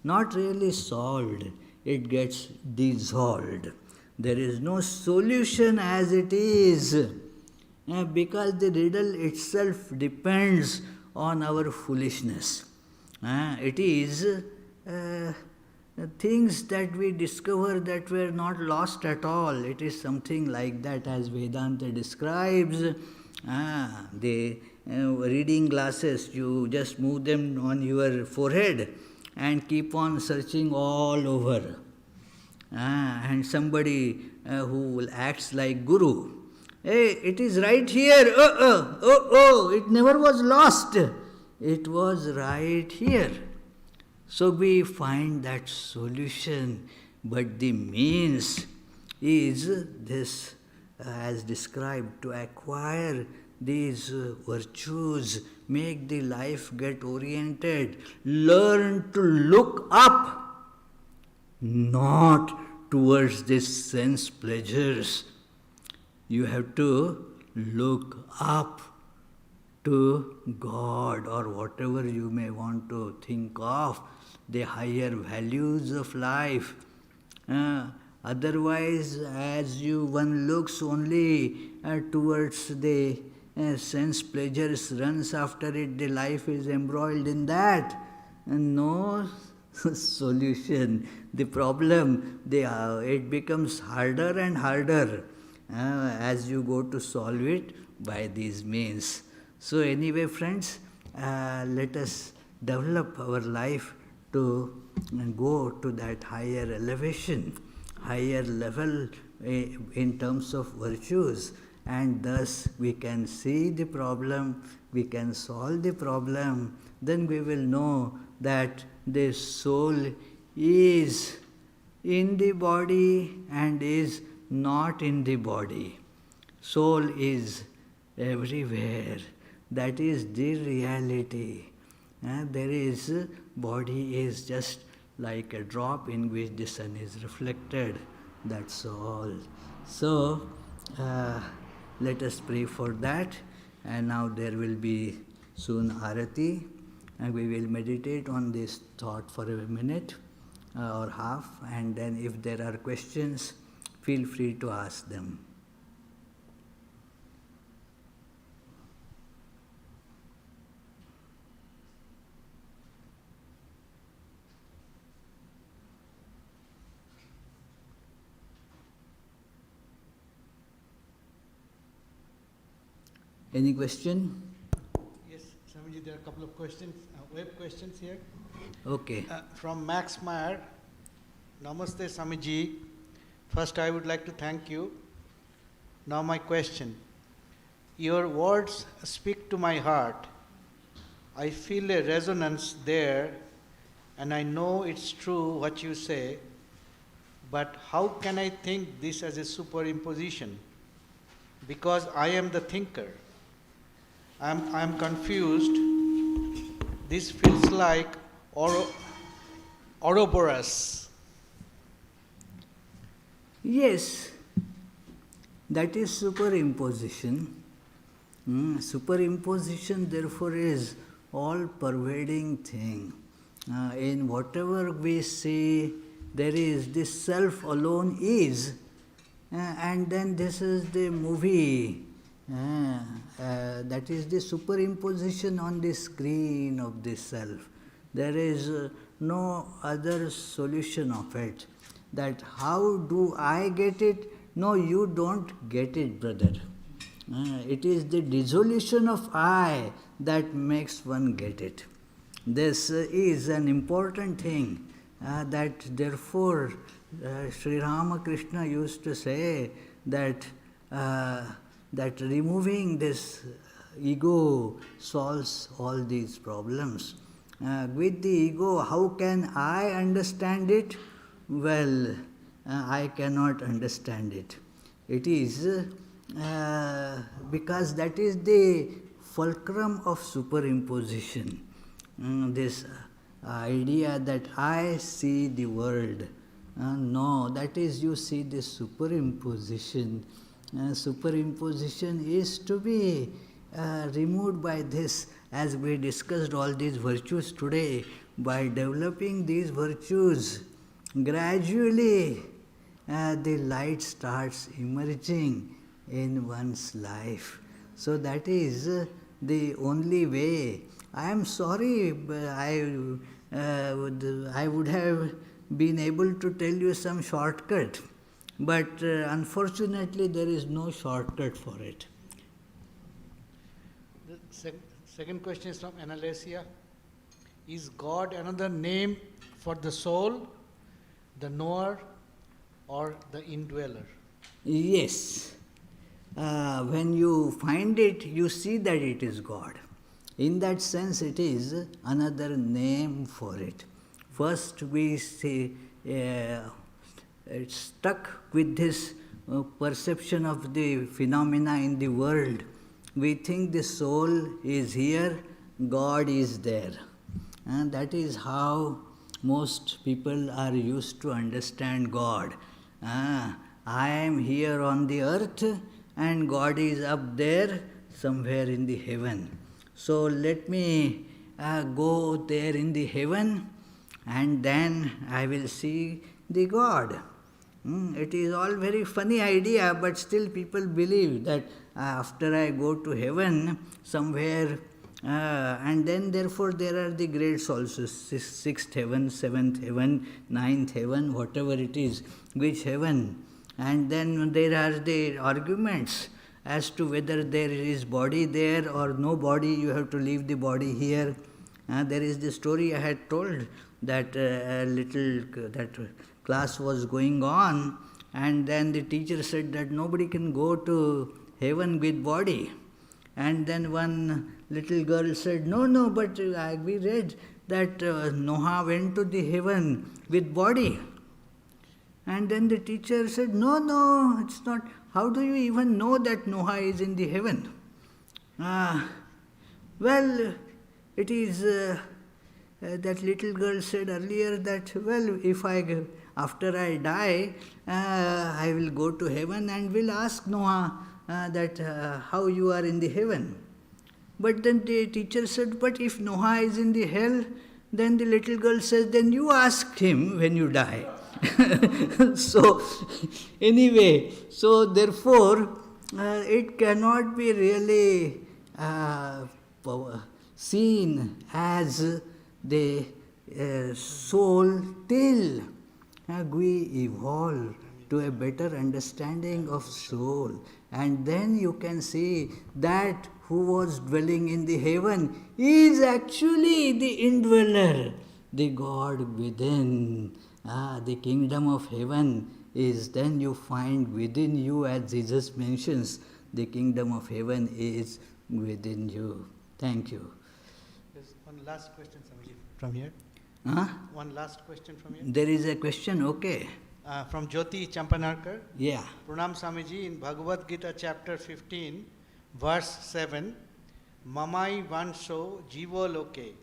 not really solved, it gets dissolved. There is no solution as it is, because the riddle itself depends on our foolishness. It is things that we discover that were not lost at all. It is something like that as Vedanta describes. The reading glasses, you just move them on your forehead and keep on searching all over. And somebody who acts like guru, hey, it is right here, it never was lost. It was right here. So we find that solution, but the means is this, as described, to acquire these virtues, make the life get oriented, learn to look up, not towards these sense pleasures. You have to look up to God or whatever you may want to think of, the higher values of life. Otherwise, as one looks only towards the sense pleasures, runs after it, the life is embroiled in that. And no solution. The problem, it becomes harder and harder as you go to solve it by these means. So anyway, friends, let us develop our life to go to that higher elevation, higher level in terms of virtues, and thus we can see the problem, we can solve the problem. Then we will know that the soul is in the body and is not in the body. Soul is everywhere. That is the reality. There is, body is just like a drop in which the sun is reflected. That's all. So, let us pray for that. And now there will be soon Arati, and we will meditate on this thought for a minute or half, and then if there are questions, feel free to ask them. Any question? Yes, Swamiji, there are a couple of questions, web questions here. Okay. From Max Meyer, Namaste Swamiji. First, I would like to thank you. Now my question. Your words speak to my heart. I feel a resonance there, and I know it's true what you say, but how can I think this as a superimposition? Because I am the thinker. I'm confused. This feels like Ouroboros. Yes, that is superimposition. Superimposition, therefore, is all-pervading thing. In whatever we see, there is this self alone is, and then this is the movie. That is the superimposition on the screen of the self. There is no other solution of it. That how do I get it? No, you don't get it, brother. It is the dissolution of I that makes one get it. This is an important thing that therefore Sri Ramakrishna used to say that that removing this ego solves all these problems. With the ego, how can I understand it? Well, I cannot understand it. It is because that is the fulcrum of superimposition. This idea that I see the world. No, that is you see the superimposition. Superimposition is to be removed by this, as we discussed all these virtues today. By developing these virtues, gradually the light starts emerging in one's life. So that is the only way. I am sorry, but I would have been able to tell you some shortcut, but unfortunately there is no shortcut for it. The second question is from Analysia. Is God another name for the soul, the knower, or the indweller? Yes. When you find it, you see that it is God. In that sense, it is another name for it. First, we say it's stuck with this perception of the phenomena in the world. We think the soul is here, God is there. And that is how most people are used to understand God. I am here on the earth and God is up there somewhere in the heaven. So let me go there in the heaven and then I will see the God. It is all very funny idea, but still people believe that after I go to heaven somewhere, and then therefore there are the grades also, 6th heaven, 7th heaven, 9th heaven, whatever it is, which heaven. And then there are the arguments as to whether there is body there or no body, you have to leave the body here. There is the story I had told that that class was going on, and then the teacher said that nobody can go to heaven with body. And then one little girl said, no, but we read that Noah went to the heaven with body. And then the teacher said, no, it's not. How do you even know that Noah is in the heaven? Well, it is, that little girl said earlier that, well, if after I die, I will go to heaven and will ask Noah that how you are in the heaven. But then the teacher said, but if Noah is in the hell, then the little girl says, then you ask him when you die. So, anyway, so therefore, it cannot be really seen as the soul till we evolve to a better understanding of soul. And then you can see that who was dwelling in the heaven is actually the indweller, the God within. The kingdom of heaven is then you find within you, as Jesus mentions, the kingdom of heaven is within you. Thank you. There's one last question, Swamiji, from here. Huh? One last question from here. There is a question, okay. From Jyoti Champanarkar. Yeah. Pranam Swamiji, in Bhagavad Gita chapter 15, verse 7, Mamai Vansho Jivo Loke.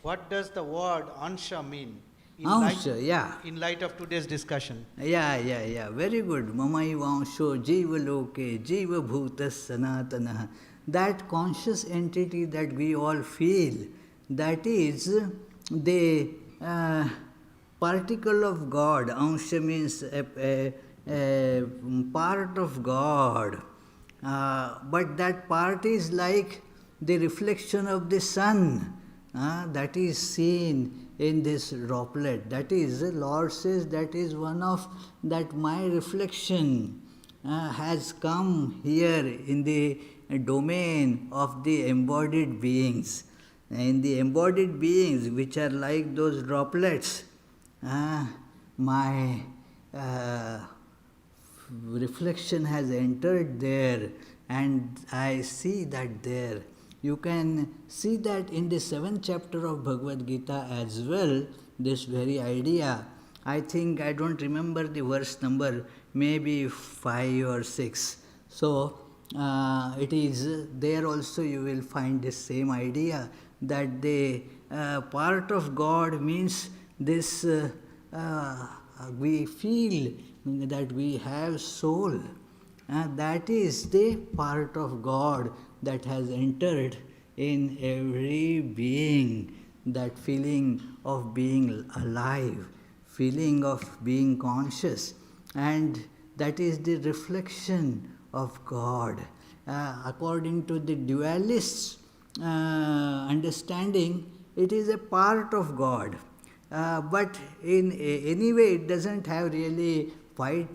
What does the word Ansha mean? Ansha, yeah. In light of today's discussion. Yeah. Very good. Mamai vansho jiva loke jiva bhutas sanatana. That conscious entity that we all feel, that is the particle of God. Ansha means a part of God. But that part is like the reflection of the sun that is seen in this droplet. That is, the Lord says, that is one of that my reflection has come here in the domain of the embodied beings. In the embodied beings, which are like those droplets, my reflection has entered there, and I see that there. You can see that in the 7th chapter of Bhagavad Gita as well, this very idea. I think, I don't remember the verse number, maybe 5 or 6. So, it is there also you will find the same idea, that the part of God means this, we feel that we have soul. That is the part of God that has entered in every being, that feeling of being alive, feeling of being conscious, and that is the reflection of God. According to the dualists' understanding, it is a part of God. But in any way, it doesn't have really fight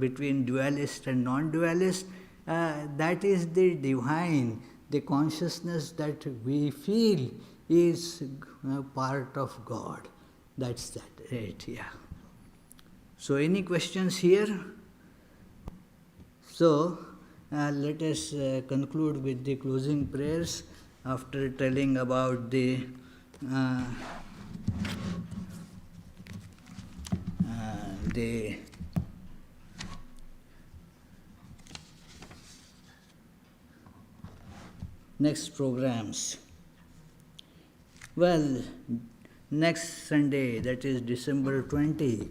between dualist and non-dualist. That is the divine, the consciousness that we feel is part of God. That's that, right, yeah. So, any questions here? So, let us conclude with the closing prayers after telling about the next programs. Well, next Sunday, that is December 20,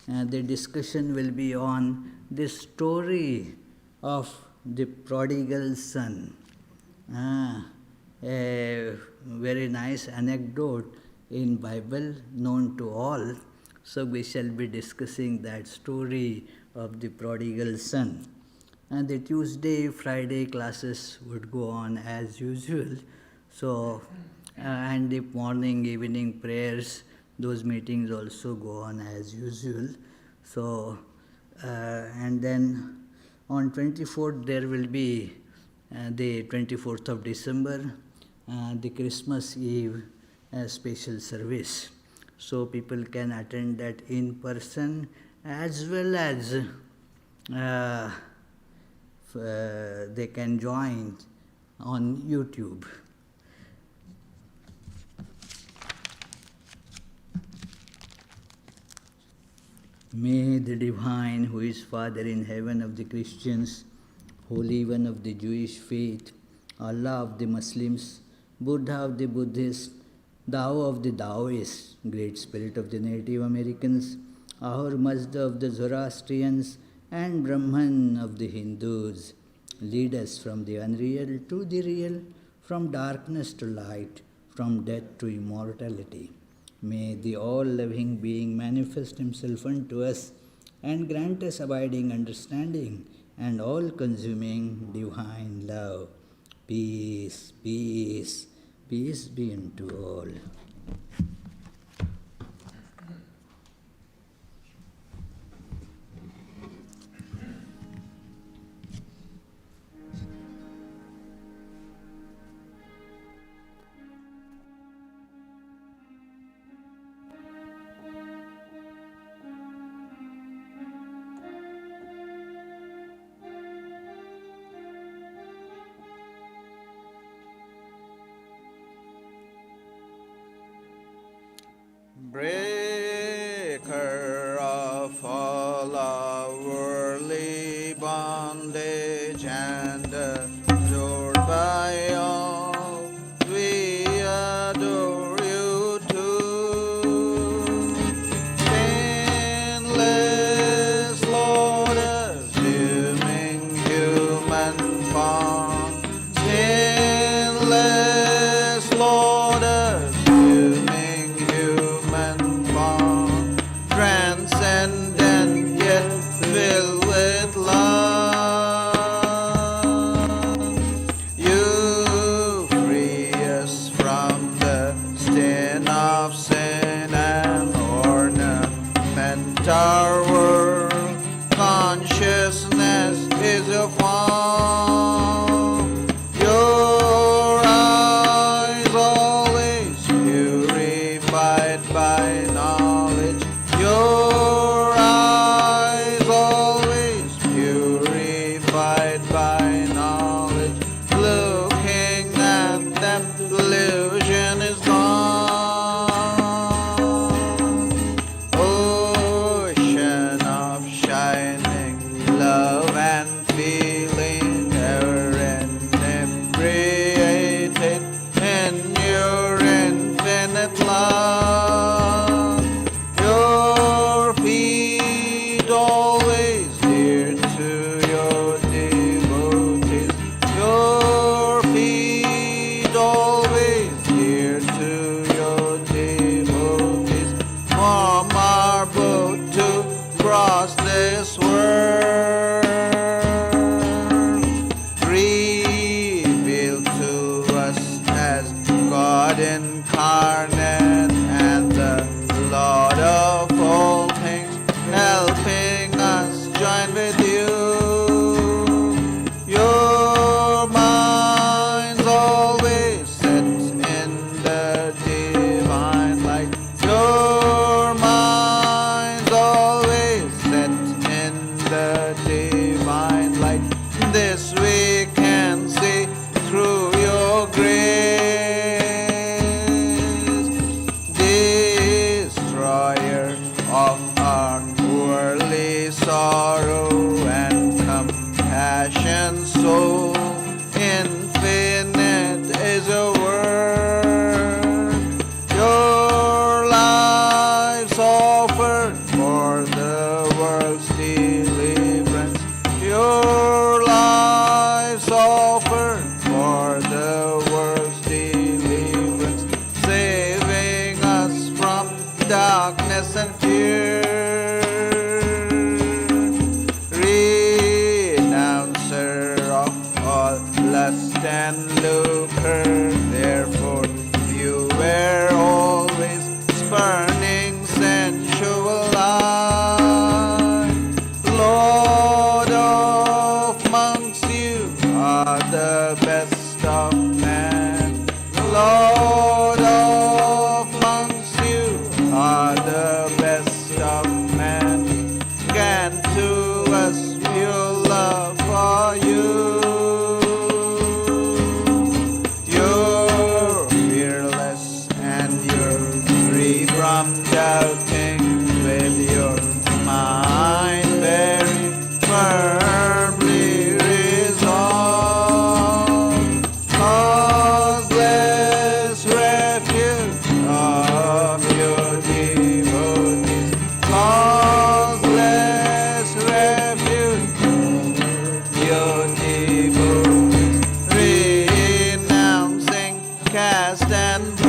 the discussion will be on the story of the prodigal son. A very nice anecdote in Bible known to all. So we shall be discussing that story of the prodigal son. And the Tuesday, Friday classes would go on as usual. So, and the morning, evening prayers, those meetings also go on as usual. So, and then on 24th there will be the 24th of December, the Christmas Eve special service. So people can attend that in person as well as they can join on YouTube. May the Divine, who is Father in heaven of the Christians, Holy One of the Jewish faith, Allah of the Muslims, Buddha of the Buddhists, Tao of the Taoists, Great Spirit of the Native Americans, Ahur Mazda of the Zoroastrians, and Brahman of the Hindus, lead us from the unreal to the real, from darkness to light, from death to immortality. May the all-loving being manifest himself unto us and grant us abiding understanding and all-consuming divine love. Peace, peace, peace be unto all. breaker of all our worldly bondage and adored by all, we adore you too. Stainless Lord, assuming human form. Stainless Lord, assuming human form. Transcendent yet filled with love. You free us from the stain of sin and ornament our world. Consciousness is a form. Your eyes always purified by knowledge. Your eyes always purified by knowledge. Looking at them, illusion is gone. Ocean of shining love and feeling, ever inebriated in your infinite love. Your feet always dear to your devotees. Your feet always dear to your devotees. Form our boat to cross this world. Revealed to us as God incarnate and the Lord of all things, helping us join with you. Your mind's always set in the divine light. Your mind's always set in the divine light. This we can see through your grace. Destroyer of our worldly sorrow and compassion, so infinite is a word. Your lives offered for the world's deliverance. Your lives offered for the world's deliverance, saving us from darkness and fear. Renouncer of all lust and lucre, therefore you were always spurning sensual life. Lord of monks, you are the best of men. Lord of monks, you are the best of men. Grant to us pure love for you. You're fearless and you're free from doubting, with your mind very firmly resolved. Causeless refuge of your devotees. Causeless refuge of your devotees. Renouncing caste and birth.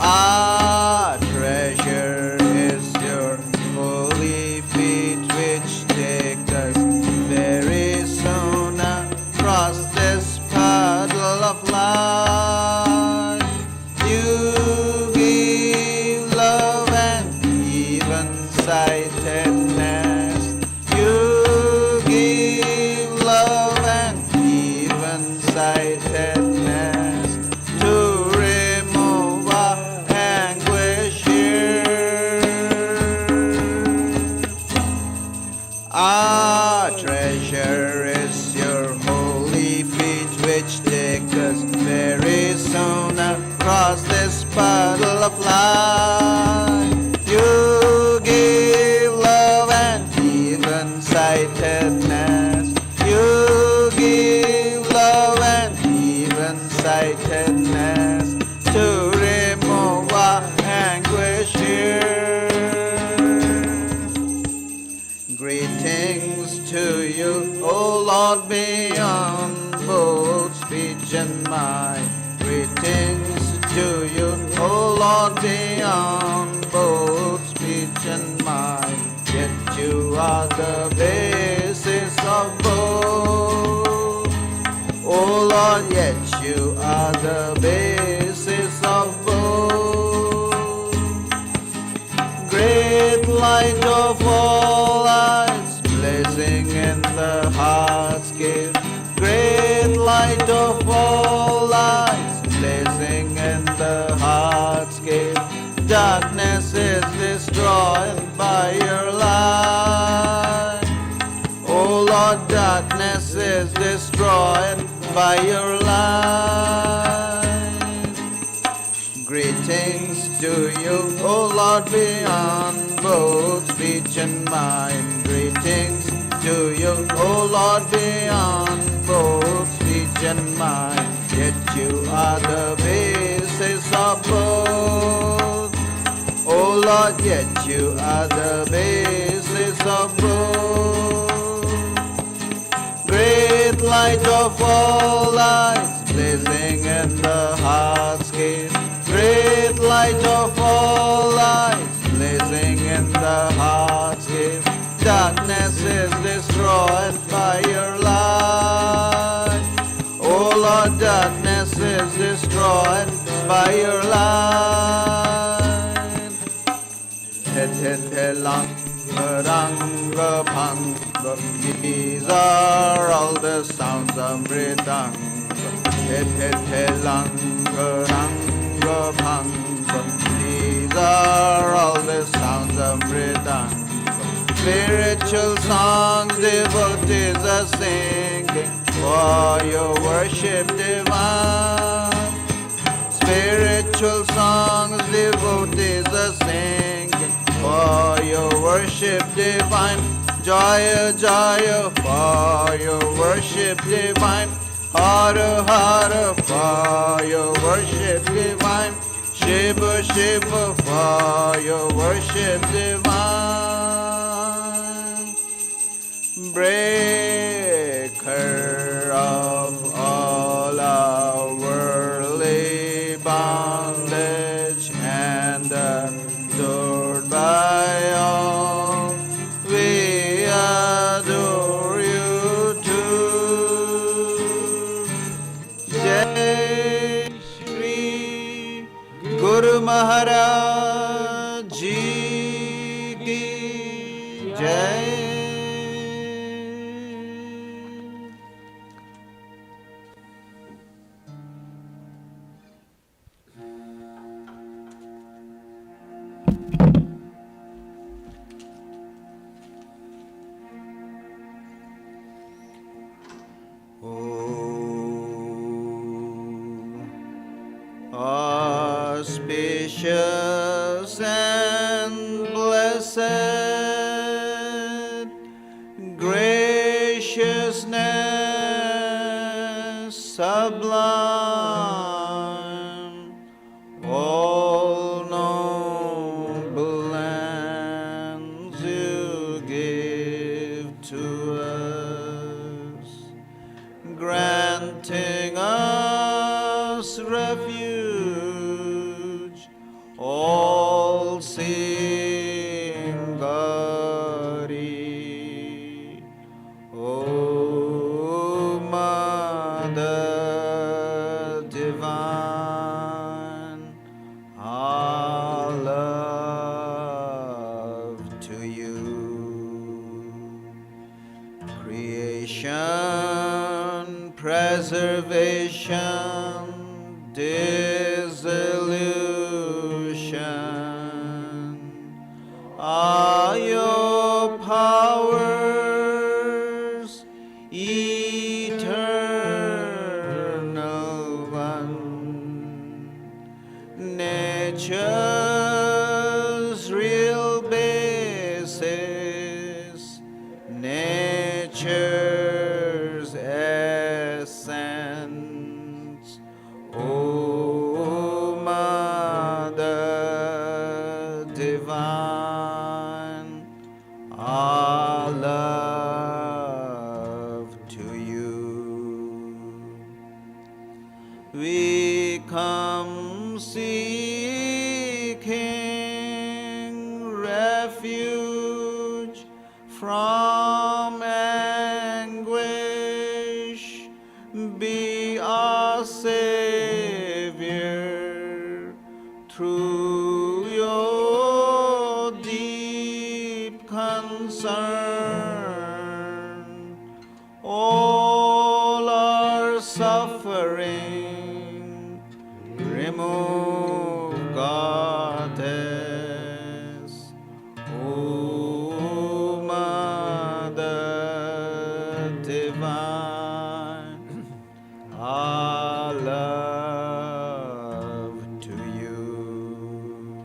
Our treasure is your holy feet, which take us very soon across this puddle of life. You give love and even-sightedness. You give love and even-sightedness to remove our anguish here. Our treasure is your holy feet, which take us very soon across this beyond both speech and mind. Greetings to you, O Lord, beyond both speech and mind. Yet you are the basis of both. O Lord, yet you are the basis of both. Great light of all lights, blazing in the heart's cave. Great light of all lights, blazing in the heart's cave. Darkness is destroyed by your light. O Lord, darkness is destroyed by your light. Greetings to you, O Lord, beyond both speech and mind. Greetings to you, O Lord, beyond both speech and mind. Yet you are the basis of both. O Lord, yet you are the basis of both. Great light of all lights, blazing in the heart's cave. Great light of all lights, blazing in the heart's cave. Darkness is destroyed by your light. O Lord, darkness is destroyed by your light. Ranga Bhanga, these are all the sounds of Mridanga. Langa Ranga Bhanga, these are all the sounds of Mridanga. Spiritual songs devotees are singing for your worship divine. Spiritual songs devotees are singing for your worship divine. Jaya Jaya for your worship divine. Hara Hara for your worship divine. Shiva Shiva for your worship divine. Breaker of all our worldly bondage and adored by all, we adore you too. Jai Shri Guru Maharaj Ji Ki Jai. Auspicious and blessed graciousness sublime, all noble lands you give to us, granting us refuge, all seeing Gauri. O Mother Divine, our love to you. Creation, preservation, dissolution are your powers, eternal one. Nature's real basis, nature's essence. O we come seeking refuge from anguish. Be our Savior through your deep concern. All our suffering remove, Goddess. O Mother Divine, our love to you.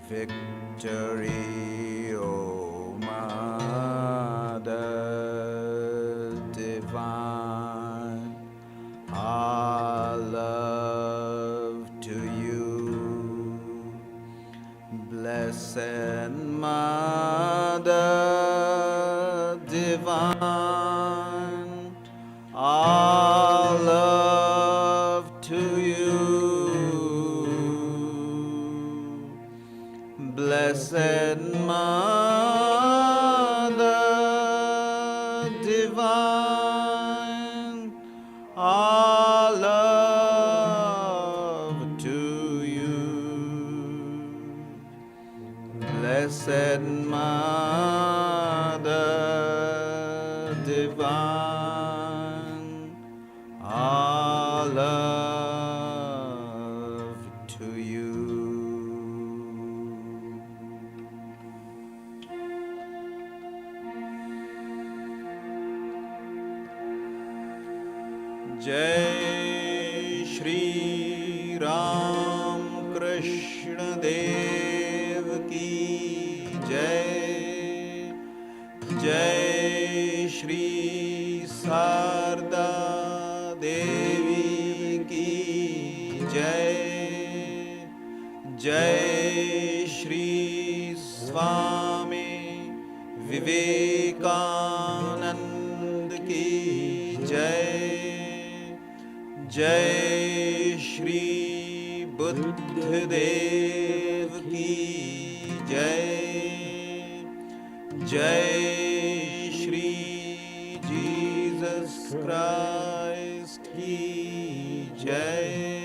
Victory, O Mother Divine, our love to you. Blessed Mother Divine, our love to you. Blessed Mother Divine, our love to you. Blessed Mother Divine, our love to you. Jai Shri Ram Krishna Dev Ki Jai. Jai Shri Sarda Devi Ki Jai. Jai Shri Swami Vivekananda Ki Jai. Jai Shri Buddha Dev Ki Jai. Jai Shri Jesus Christ Ki Jai.